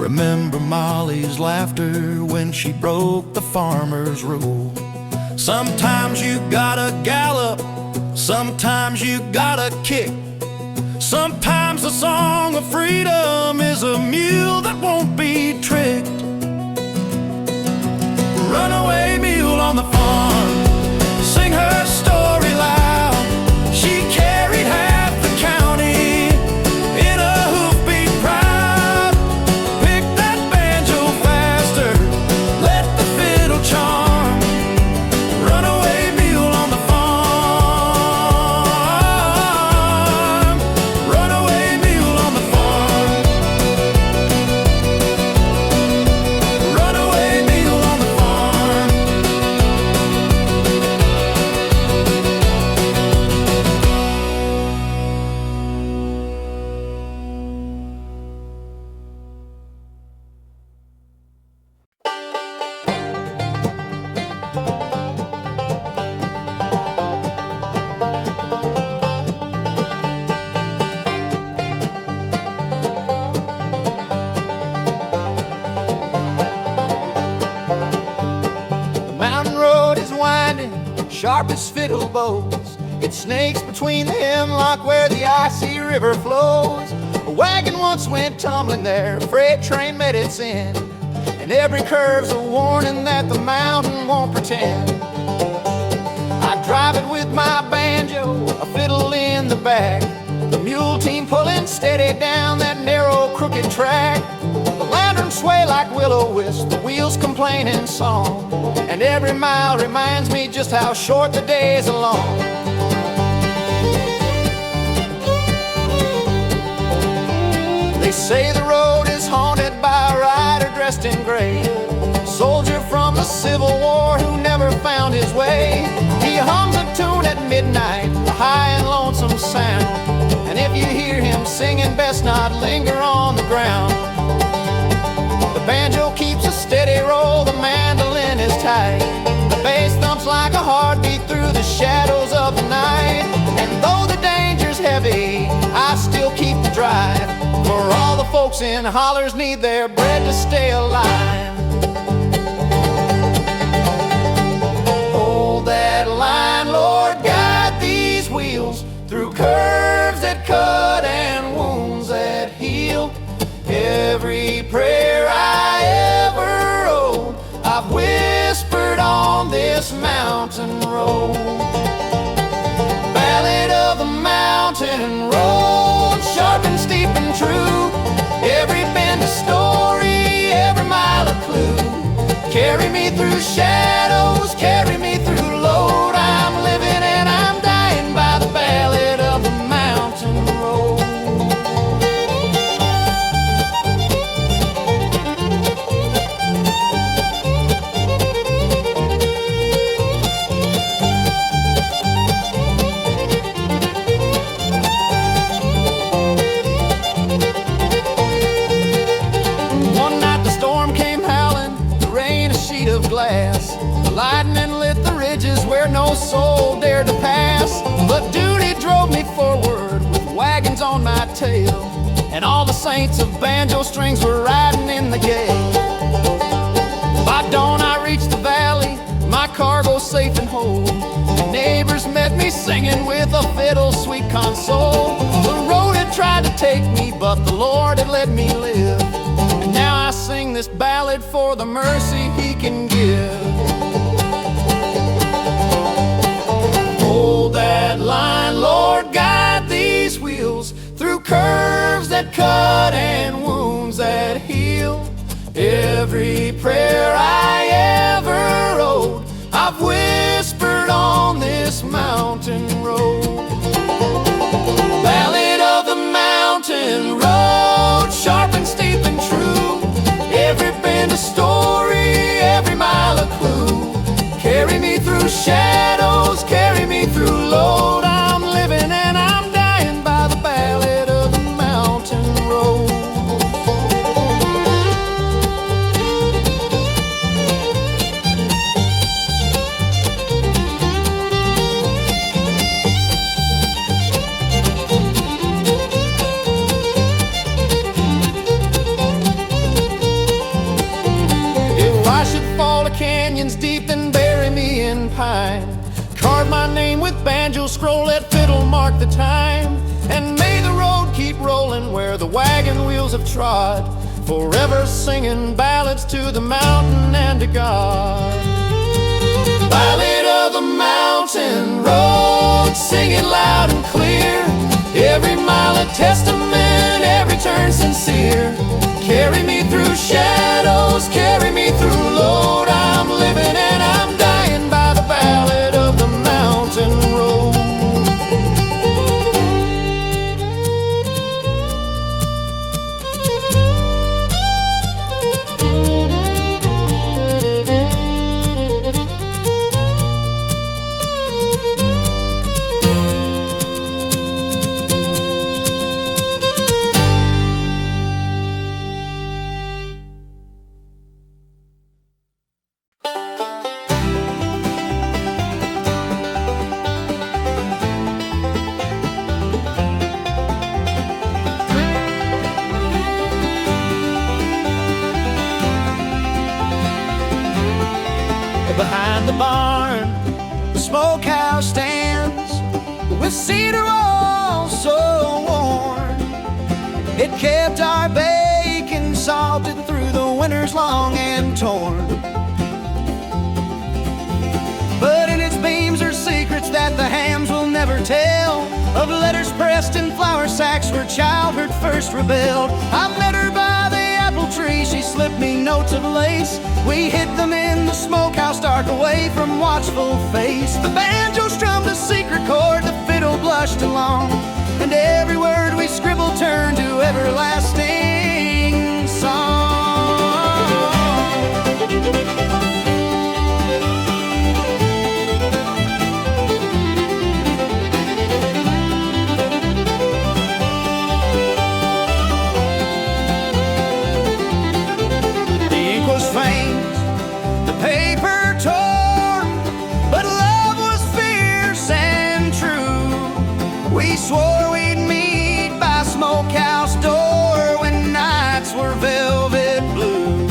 Remember Molly's laughter when she broke the farmer's rule. Sometimes you gotta gallop, sometimes you gotta kick. Sometimes the song of freedom is a mule that won't be tricked. Runaway mule on the farm, sing her story loud. She carried half the county in a hoofbeat pride. Pick that banjo faster, let the fiddle charm. Runaway mule on the farm. Runaway mule on the farm. Runaway mule on the farm. The mountain road is winding, sharp as fiddle bows. It snakes between the hemlock where the icy river flows. A wagon once went tumbling there, a freight train met its end, and every curve's a warning that the mountain won't pretend. I drive it with my banjo, a fiddle in the back, the mule team pulling steady down that narrow crooked track. The lanterns sway like will-o-wisp, the wheels complain in song, and every mile reminds me just how short the days are long. They say the road is haunted by a rider dressed in gray, a soldier from the Civil War who never found his way. He hums a tune at midnight, a high and lonesome sound, and if you hear him singing, best not linger on the ground. The banjo keeps a steady roll, the mandolin is tight, the bass thumps like a heartbeat through the shadows of the night. And though the danger's heavy, I still keep the drive, for all the folks in Hollers need their bread to stay alive. Hold that line, Lord, guide these wheels through curves that cut and wounds that heal. Every prayer I ever wrote, I've whispered on this mountain road. Ballad of the mountain road, sharp and steep and true. Every bend a story, every mile a clue. Carry me through shadows, carry me through load. I'm living and I'm dying by the ballad of the mountain road. One night the storm came howling, the rain a sheet of glass. The lightning lit the ridges where no soul dared to pass. But duty drove me forward with wagons on my tail, and all the saints of banjo strings were riding in the gale. By dawn I reached the valley, my cargo safe and whole. The neighbors met me singing with a fiddle's sweet console. The road had tried to take me, but the Lord had let me live, and now I sing this ballad for the mercy He can give. Hold that line, Lord, guide these wheels through curves that cut and wounds that heal. Every prayer I ever wrote, I've whispered on this mountain road. Ballad of the mountain road, sharp and steep and true. Every bend a story, every mile a clue. Carry me through shadows, carry me through load. I'm living and I'm dying by the ballad of the mountain road. I should fall to canyons deep, then bury me in pine. Carve my name with banjo scroll, let fiddle mark the time. And may the road keep rolling where the wagon wheels have trod, forever singing ballads to the mountain and to God. Ballad of the mountain road, sing it loud and clear. Every mile a testament, every turn sincere. Carry me through shadows, carry me through load. I'm living and I'm dying by the ballad of the mountain road. Behind the barn, the smokehouse stands with cedar walls so worn. It kept our bacon salted through the winters long and torn. But in its beams are secrets that the hams will never tell, of letters pressed in flour sacks where childhood first rebelled. I met her by the apple tree, she slipped me notes of lace. We hid them in the smokehouse dark, away from watchful face. The banjo strummed a secret chord, the fiddle blushed along, and every word we scribbled turned to everlasting song. We swore we'd meet by smokehouse door when nights were velvet blue.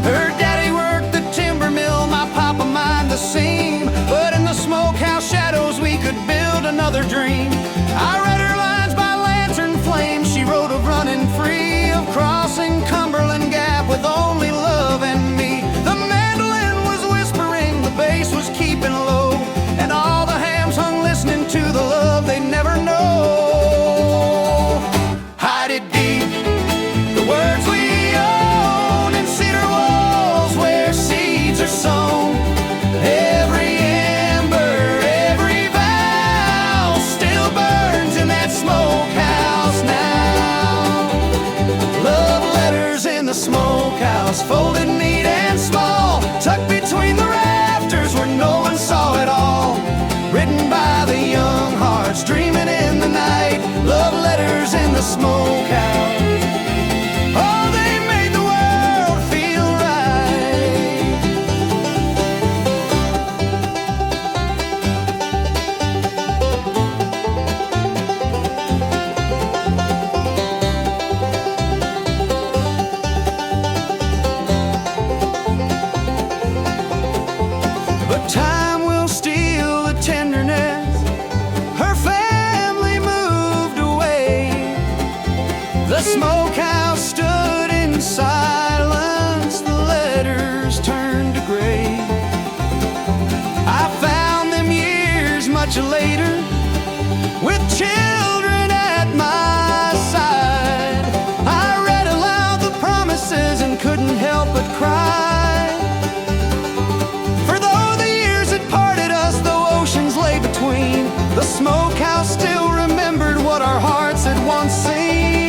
Her daddy worked the timber mill, my papa mined the seam, but in the smokehouse shadows we could build another dream. I read her lines by lantern flame, she wrote of running free, of crossing Cumberland Gap with only love and me. The mandolin was whispering, the bass was keeping low, and all the hams hung listening to the love they never know. Hide it deep, the words we own, in cedar walls where seeds are sown. Every ember, every vow still burns in that smokehouse now. Love letters in the smokehouse, folded neat and small, tucked between the rafters where no one saw it all. Written by the young hearts dreaming in the night, love letters in the smokehouse. Oh, they made the world feel right. But time will steal the tenderness, her family moved away. The smokehouse stood in silence, the letters turned to gray. I found them years much later, with children at my side. I read aloud the promises and couldn't help but cry. For though the years had parted us, though oceans lay between, the smokehouse still remembered what our hearts had once seen.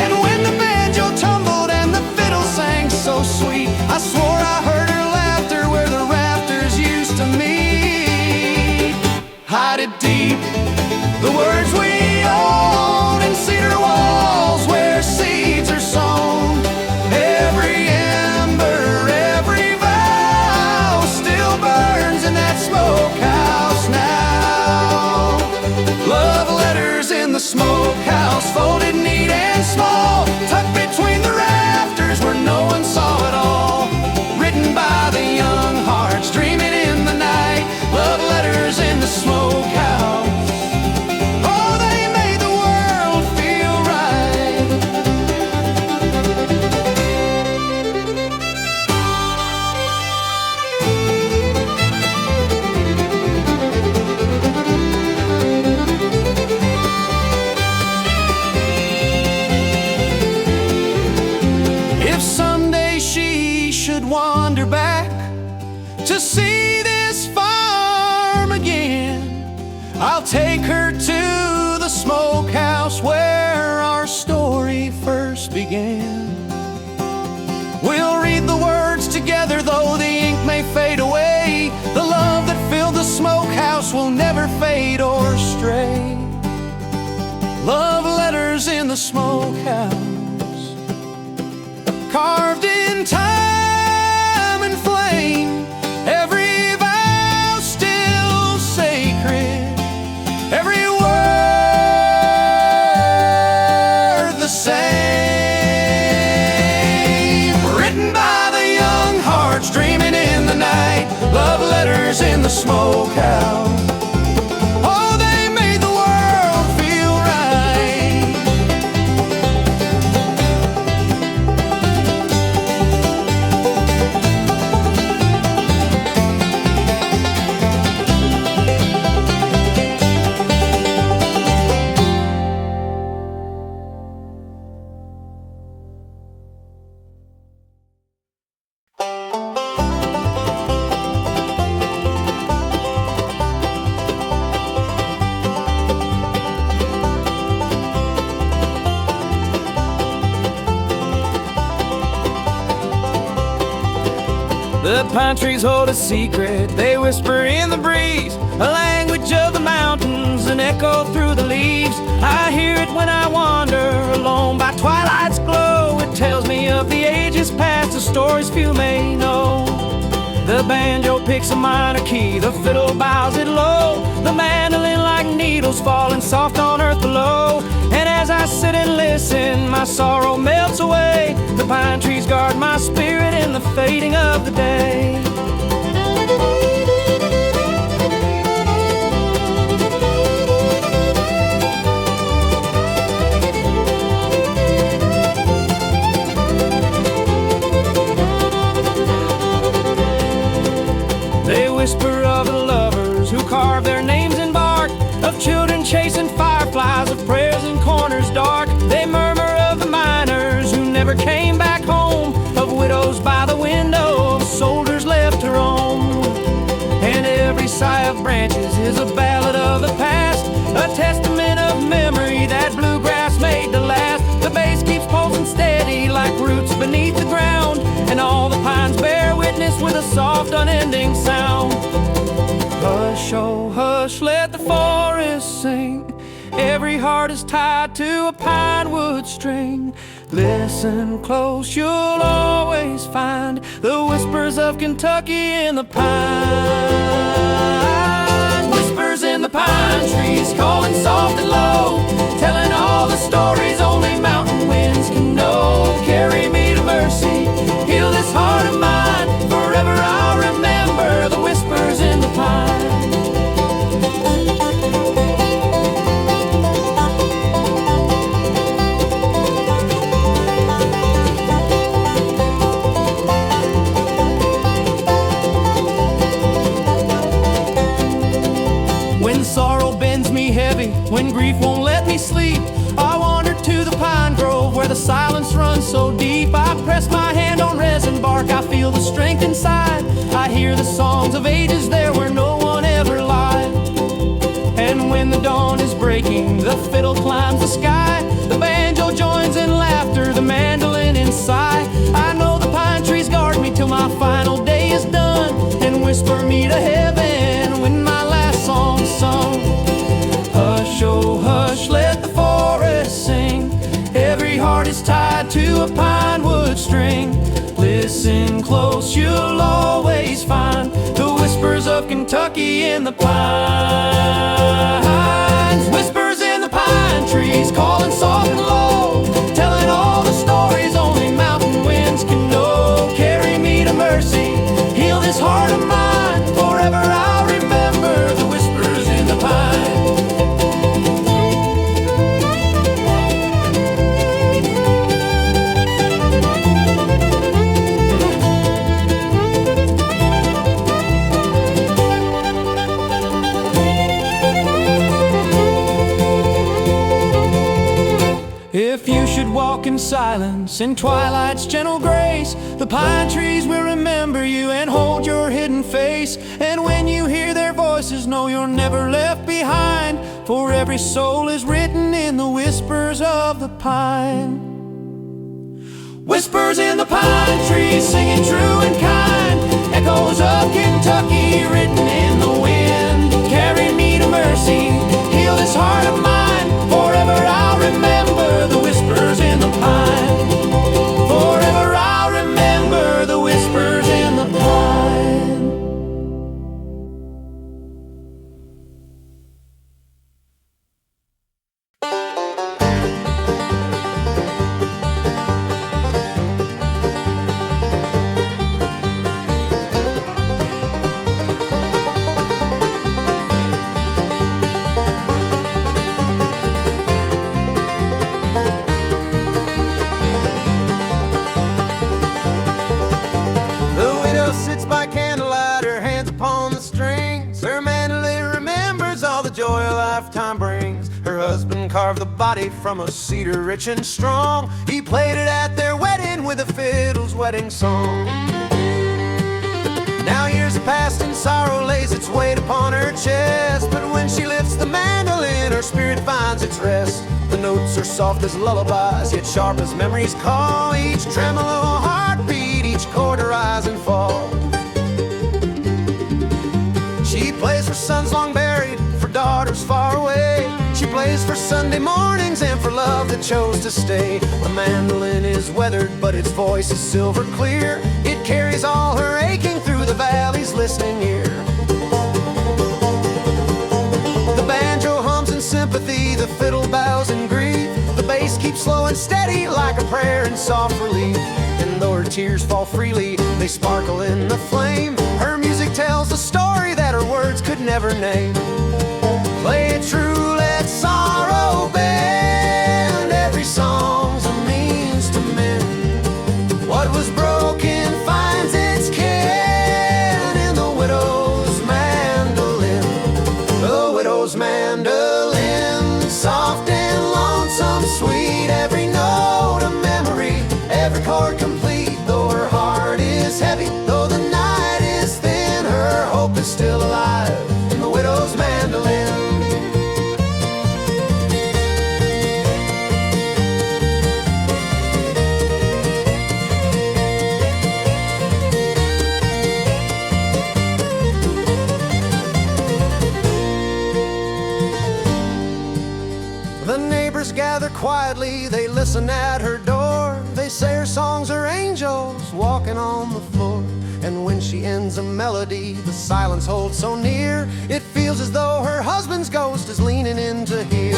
And when the banjo tumbled and the fiddle sang so sweet, I swore I heard her laughter where the rafters used to meet. Hide it deep, the words we own, in cedar walls where seeds are sown. Every We'll read the words together, though the ink may fade away. The love that filled the smokehouse will never fade or stray. Love letters in the smokehouse, carved in time and flame. Every vow still sacred, every word the same. Written by the young hearts dreaming in the night. Love letters in the smokehouse. Oh, they made the world feel right. The pine trees hold a secret, they whisper in the breeze, a language of the mountains, an echo through the leaves. I hear it when I wander alone by twilight's glow. It tells me of the ages past, the stories few may know. The banjo picks a minor key, the fiddle bows it low, the mandolin like needles falling soft on earth below. And as I sit and listen, my sorrow melts away. The pine trees guard my spirit in the fading of the day. They whisper of the lovers who carve their names in bark, of children chasing fireflies, of prayers in corners dark. They murmur of the miners who never came back home, of widows by the window, of soldiers left to roam. And every sigh of branches is a ballad of the past, a testament of memory that bluegrass made to last. The bass keeps pulsing steady like roots beneath the ground, and all the pines bear witness with a soft unending sound. Hush, oh hush, let the forest sing. Every heart is tied to a pine wood string. Listen close, you'll always find the whispers of Kentucky in the pine. Whispers in the pine trees, calling soft and low, telling all the stories only mountain winds can know. Carry me to mercy, heal this heart of mine. Forever I'll remember the whispers in the pine. When grief won't let me sleep, I wander to the pine grove where the silence runs so deep. I press my hand on resin bark, I feel the strength inside. I hear the songs of ages there where no one ever lied. And when the dawn is breaking, the fiddle climbs the sky, the banjo joins in laughter, the mandolin in sigh. I know the pine trees guard me till my final day is done, and whisper me to heaven when my last song's sung. Hush, oh hush, let the forest sing. Every heart is tied to a pine wood string. Listen close, you'll always find the whispers of Kentucky in the pines. Whispers in the pine trees, calling soft and low, telling all the stories only mountain winds can know. Carry me to mercy, heal this heart of mine. Forever I'll remember the whispers in the pine. If you should walk in silence, in twilight's gentle grace, the pine trees will remember you and hold your hidden face. And when you hear their voices, know you're never left behind, for every soul is written in the whispers of the pine. Whispers in the pine trees, singing true and kind. Echoes of Kentucky written in the wind. Carry me to mercy, heal this heart of mine. Forever I'll remember the whispers in the pine. Forever I'll remember the whispers in the pine. Carved the body from a cedar rich and strong. He played it at their wedding with a fiddle's wedding song. Now years have passed and sorrow lays its weight upon her chest, but when she lifts the mandolin, her spirit finds its rest. The notes are soft as lullabies, yet sharp as memories call. Each tremolo heartbeat, each chord a rise and fall. She plays for sons long buried, for daughters far away. She plays for Sunday mornings and for love that chose to stay. The mandolin is weathered, but its voice is silver clear. It carries all her aching through the valley's listening ear. The banjo hums in sympathy, the fiddle bows in grief. The bass keeps slow and steady like a prayer in soft relief. And though her tears fall freely, they sparkle in the flame. Her music tells a story that her words could never name. Play it true, let sorrow bend. Every song's a means to mend. What was broken finds its kin in the widow's mandolin. The widow's mandolin, soft and lonesome, sweet. Every note a memory, every chord complete. Though her heart is heavy, though the night is thin, her hope is still alive in the widow's mandolin. Gather quietly, they listen at her door. They say her songs are angels walking on the floor. And when she ends a melody, the silence holds so near, it feels as though her husband's ghost is leaning in to hear.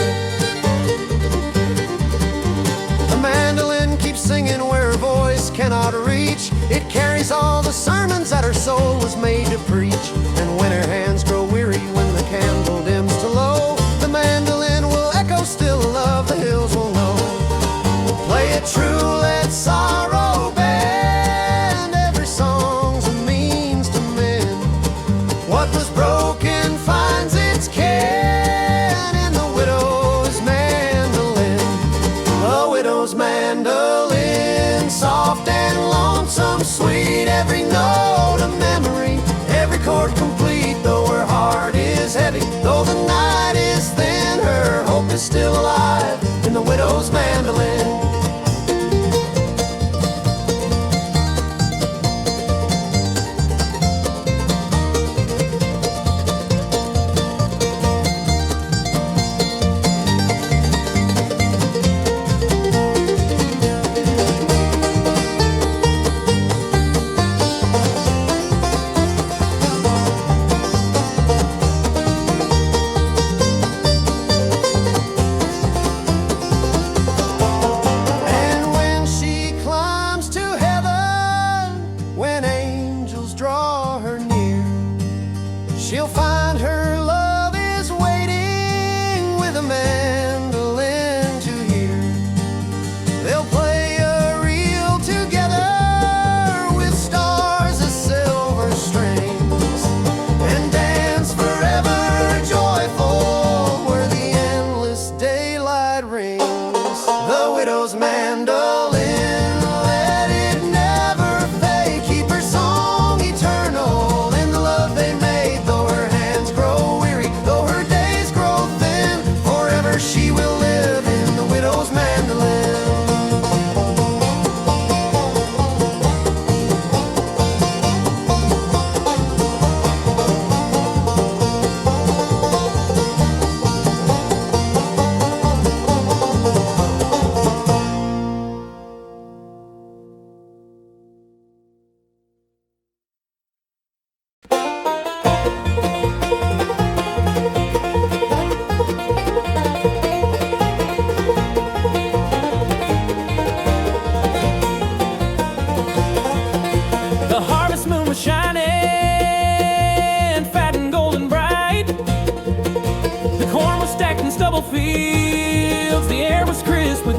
The mandolin keeps singing where her voice cannot reach. It carries all the sermons that her soul was made to preach. And when her hands grow weary, when the candle dims to low, the mandolin will echo still, love the hills will know. Play it true, let sorrow bend. Every song's a means to mend. What was broken finds its kin in the widow's mandolin. The widow's mandolin, soft and lonesome, sweet. Every note a memory, every chord complete. Though her heart is heavy, though the night is thin, her hope is still alive in the widow's mandolin.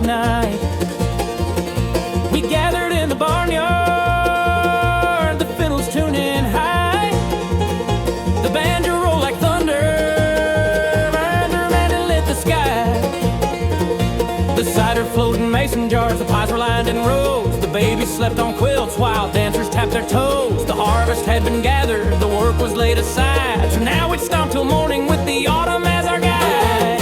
night. We gathered in the barnyard, the fiddles tuning high. The banjo rolled like thunder, burned her man and lit the sky. The cider flowed in mason jars, the pies were lined in rows. The babies slept on quilts while dancers tapped their toes. The harvest had been gathered, the work was laid aside. So now we'd stomp till morning with the autumn as our guide.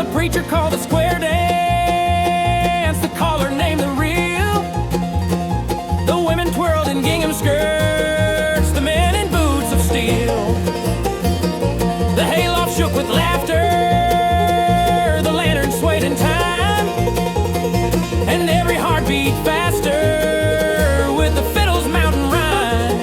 The preacher called the square dance, the caller named the reel. The women twirled in gingham skirts, the men in boots of steel. The hayloft shook with laughter, the lantern swayed in time, and every heart beat faster with the fiddle's mountain rhyme.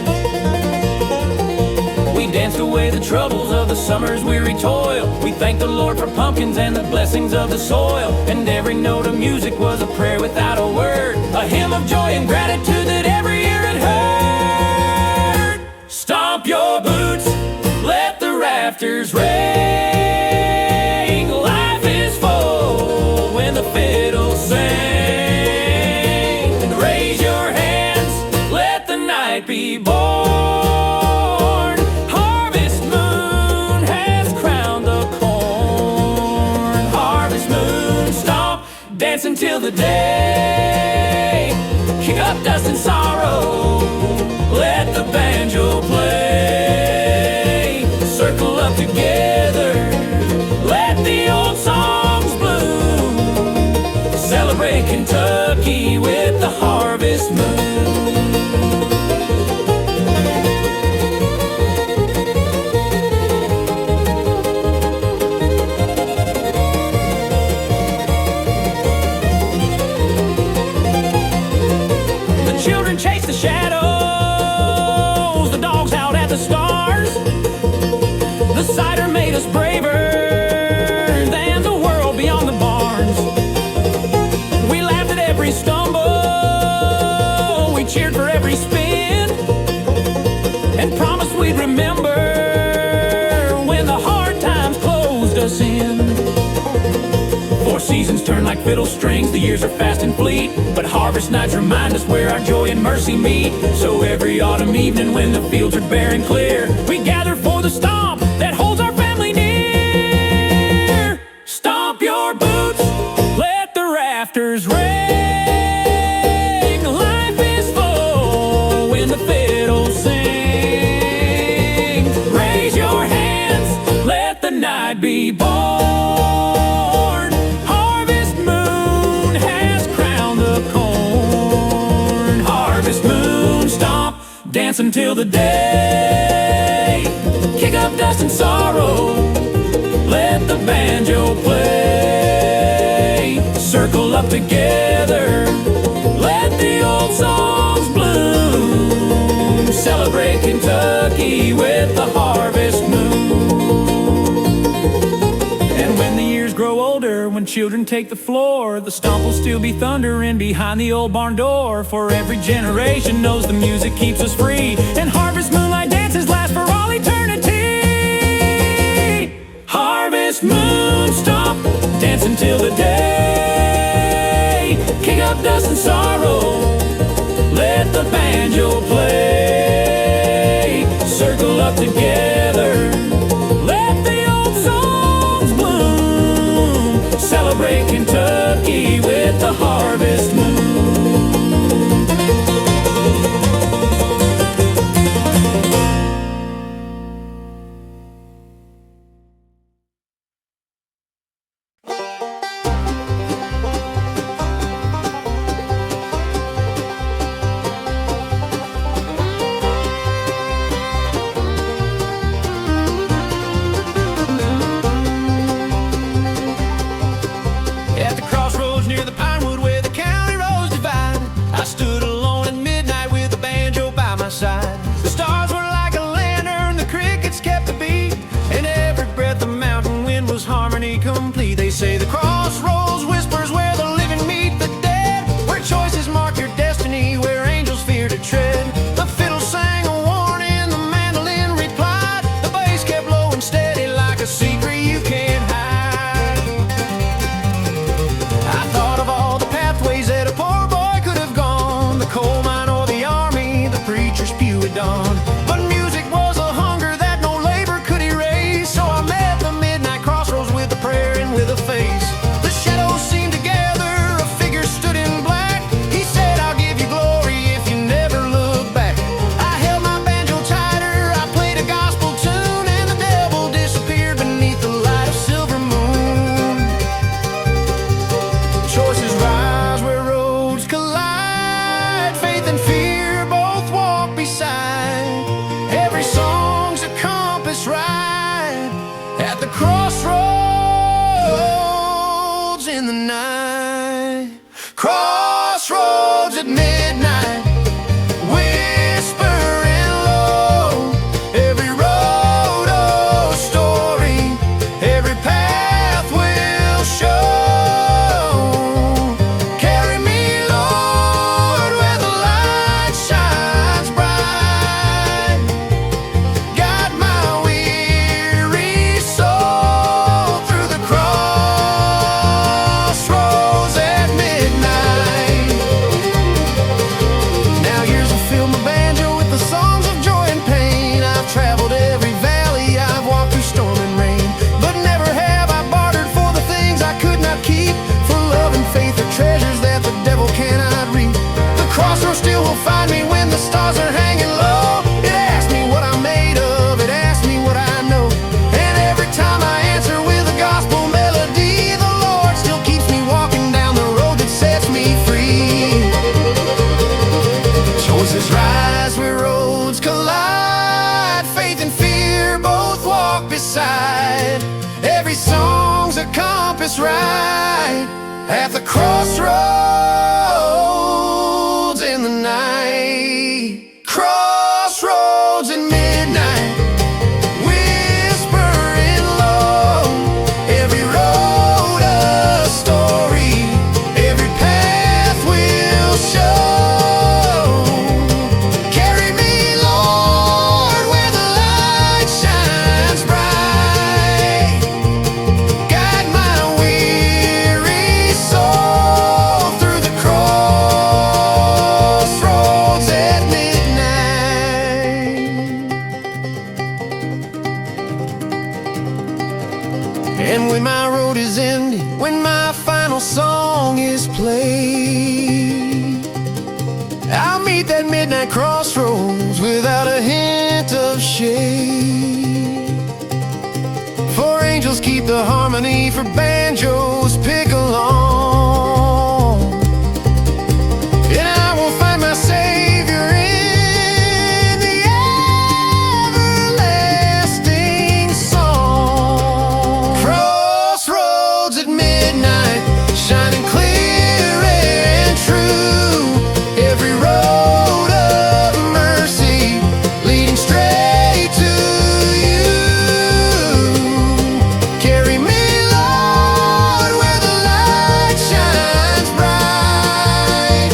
We danced away the troubles of the summer's weary toil. We thanked the Lord for pumpkins and the blessings of the soil. And every note of music was a prayer without a word, a hymn of joy and gratitude that every ear had heard. Stomp your boots, let the rafters ring. Life is full when the fiddles sing. And raise your hands, let the night be born. Harvest moon has crowned the corn. Harvest moon, stomp, dance until the day. Kick up dust and sorrow, let the banjo play. Circle up together, let the old songs bloom. Celebrate Kentucky with the harvest moon. The children chase the shadows, the dogs out at the stars. The cider made us braver than the world beyond the barns. We laughed at every stumble, we cheered for every spin, and promised we'd remember when the hard times closed us in. Four seasons turn like fiddle strings, the years are fast and fleet, but harvest nights remind us where our joy and mercy meet. So every autumn evening when the fields are bare and clear, we gather for the stomp that holds our family near. Stomp your boots, let the rafters ring. Life is full when the fiddles sing. Raise your hands, let the night be born. Harvest moon has crowned the corn. Harvest moon, stomp, dance until the day. Kick up dust and sorrow, let the banjo play. Circle up together, let the old songs bloom. Celebrate Kentucky with the harvest moon. And when the years grow older, when children take the floor, the stomp will still be thundering behind the old barn door. For every generation knows the music keeps us free, and harvest moonlight dances last for all eternity. Harvest moon, stomp, dance until the day. Kick up dust and sorrow, let the banjo play. Circle up together, let the old songs bloom. Celebrate Kentucky with the harvest moon. Crossroads at midnight, whispering low. Every road a story, every path will show. Carry me, Lord, where the light shines bright. Guide my weary soul through the crossroads at midnight. Now years have filled my banjo with the songs of joy and pain. I've traveled every valley, I've walked through storm and rain, but never have I bartered for the things I could not keep. For love and faith are treasures that the devil cannot reap. The crossroads still will find me when the stars are hanging low. It asks me what I'm made of, it asks me what I know, and every time I answer with a gospel melody, the Lord still keeps me walking down the road that sets me free. Choices rise where roads collide. Faith and fear both walk beside. Every song's a compass right at the crossroads in the night. Crossroads at midnight, whispering low. Every road a story, every path will show. Carry me, Lord, where the light shines bright. Guide my weary soul through the crossroads at midnight. And when my road is ended, when my final song is played, I'll meet that midnight crossroads without a hint of shade. For angels keep the harmony, for banjos pick along, and I will find my Savior in the everlasting song. Crossroads at midnight, shining clear and true. Every road of mercy leading straight to you. Carry me, Lord, where the light shines bright.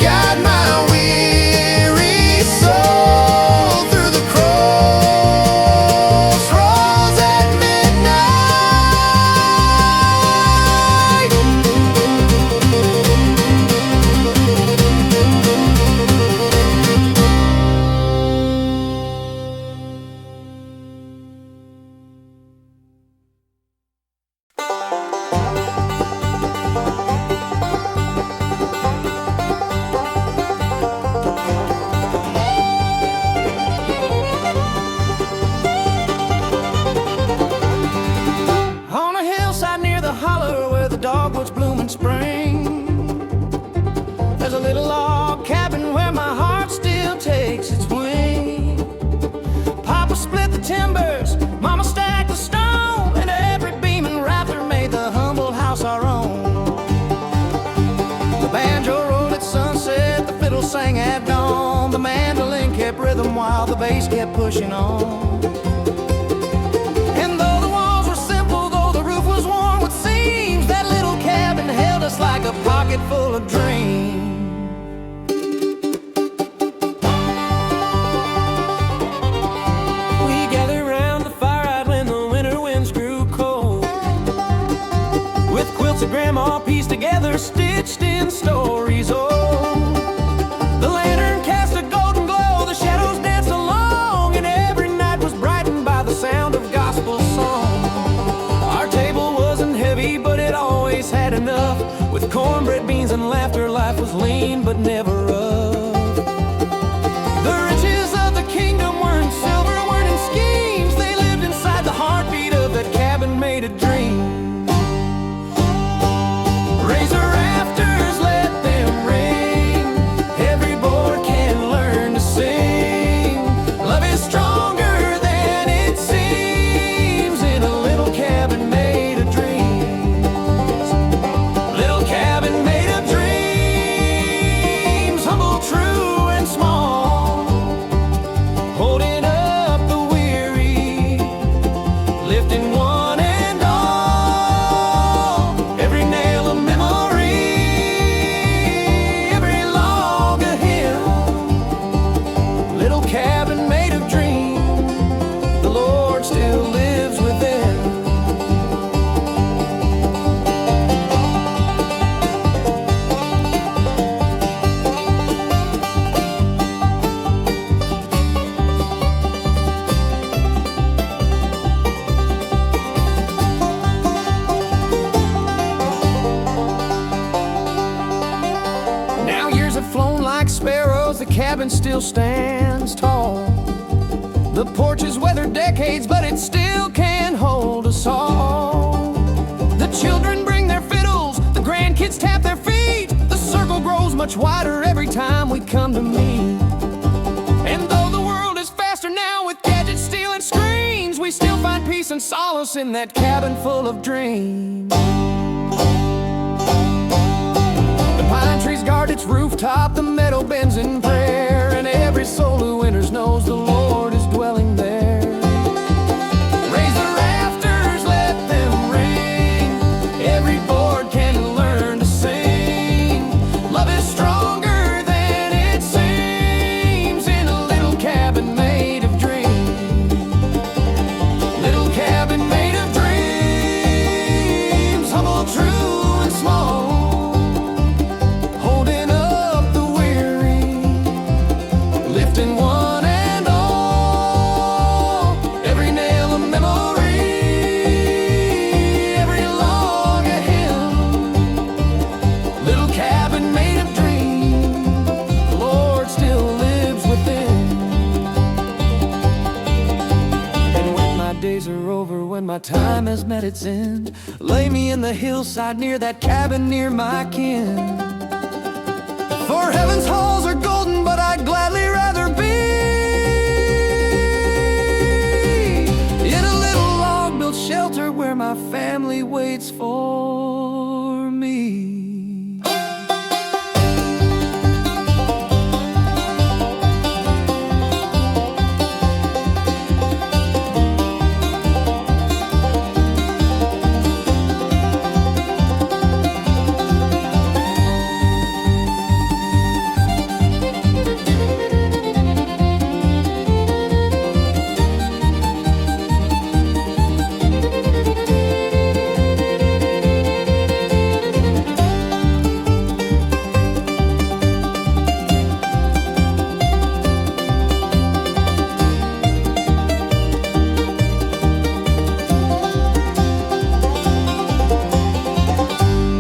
Guide my weary soul through the crossroads at midnight. On a hillside near the holler where the dogwoods bloom in spring, there's a little log cabin where my heart still takes its wing. Papa split the timbers, Mama stacked the stone, and every beam and rafter made the humble house our own. The banjo rolled at sunset, the fiddle sang at dawn, the mandolin kept rhythm while the bass kept pushing on. And though the walls were simple, though the roof was worn with seams, that little cabin held us like a pocket full of dreams. We gathered round the fire out when the winter winds grew cold, with quilts that Grandma pieced together, stitched in stories old. The lantern cast a golden glow, the shadows danced along, and every night was brightened by the sound of gospel song. Our table wasn't heavy, but it always had enough. With cornbread, beans, and laughter, life was lean but never rough. The riches of the kingdom weren't silver, weren't in schemes. They lived inside the heartbeat of that cabin made a dream. Raise the rafters, let them ring. Every board can learn to sing. Love is stronger than it seems in a little cabin made of dreams. Little cabin made of the cabin still stands tall. The porch is weathered decades, but it still can hold us all. The children bring their fiddles, the grandkids tap their feet. The circle grows much wider every time we come to meet. And though the world is faster now with gadgets stealing screens, we still find peace and solace in that cabin full of dreams. The pine trees guard its rooftop, the meadow bends in prayer, and every soul who enters knows the Lord is dwelling there. Raise the rafters, let them ring. Every board can learn to sing. Love is stronger than it seems in a little cabin made of dreams. Little cabin made of dreams, humble, true, and small. Holding up the weary, lifting one and all. Every nail a memory, every log a hymn. Little cabin made of dreams, the Lord still lives within. And when my days are over, when my time has met its end, lay me in the hillside near that cabin near my kin. For heaven's halls are golden, but I'd gladly rather be in a little log-built shelter where my family waits for me.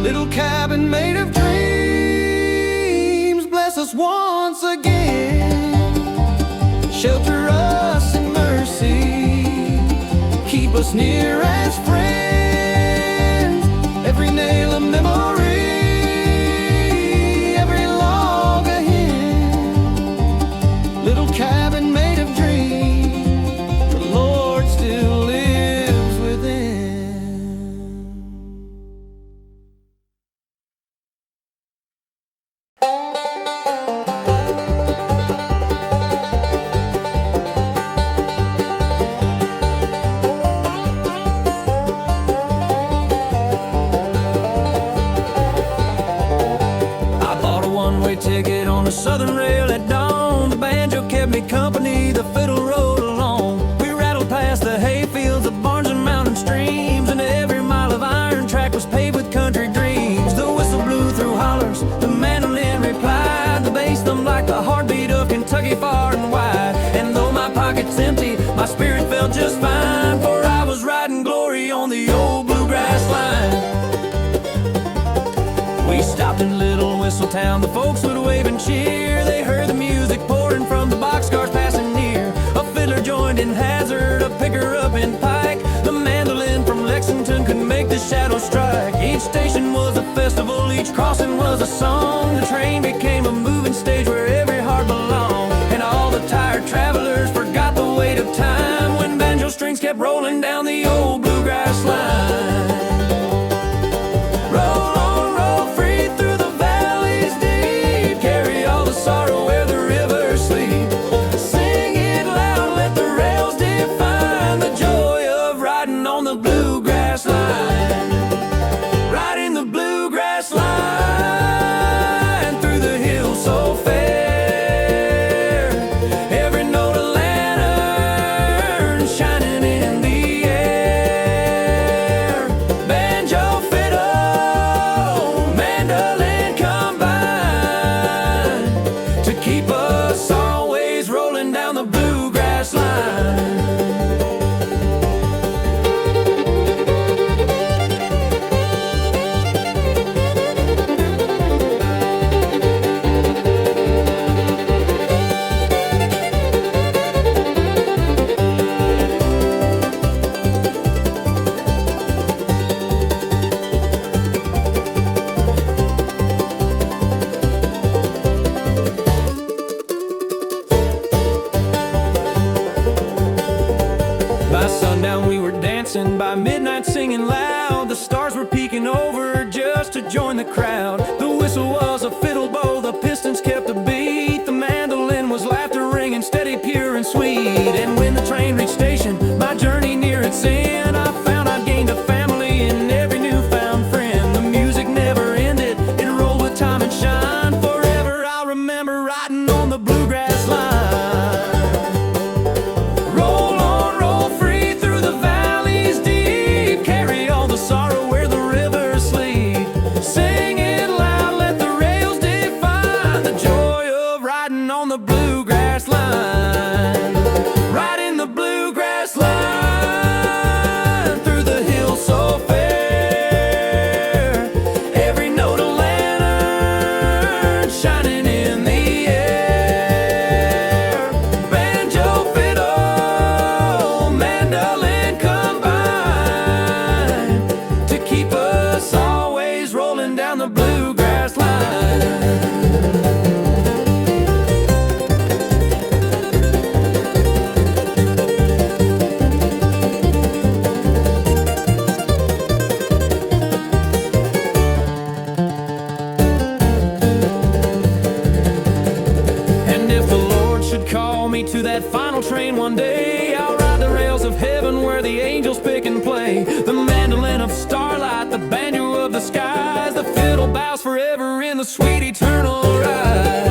Little cabin made of dreams, bless us once again. Shelter us in mercy, keep us near as friends. Every nail a memory, every log a hymn. Little cabin made of dreams, the Lord still lives within. I bought a one-way ticket on the Southern Rail at dawn. The banjo kept me company, the fiddle rolled along. We rattled past the hayfields, the barns and mountain streams, and every mile of iron track was paved with country dreams. The whistle blew through hollers, the mandolin replied, the bass thumped like the heartbeat of Kentucky far and wide. And though my pocket's empty, my spirit felt just fine, for I was riding glory on the old bluegrass line. We stopped in Little Whistletown, the folks would wave and cheer. They heard the music pouring from the boxcars passing near. A fiddler joined in Hazard, a picker up in Pike. The mandolin from Lexington could make the shadow strike. Each station was a festival, each crossing was a song. The train became a moving stage where every heart belonged. And all the tired travelers forgot the weight of time when banjo strings kept rolling down the old bluegrass line. Roll on, roll free through the valleys deep, carry all the sorrow where the rivers sleep. Sing it loud, let the rails define the joy of riding on the bluegrass line. Riding the bluegrass line through the hills so fair. Every note a lantern shining in the air. sin. I found I'd gained a family and every newfound friend. The music never ended, it rolled with time and shine. Forever I'll remember riding on the bluegrass line. Roll on, roll free through the valleys deep. Carry all the sorrow where the rivers sleep. Sing it loud, let the rails define the joy of riding on the bluegrass line. Riding the bluegrass line through the hills so fair. Every note a lantern shining in the air. Banjo, fiddle, mandolin combine to keep us always rolling down the bluegrass line. And if the Lord should call me to that final train one day, I'll ride the rails of heaven where the angels pick and play. The mandolin of starlight, the banjo of the skies, the fiddle bows forever in the sweet eternal ride.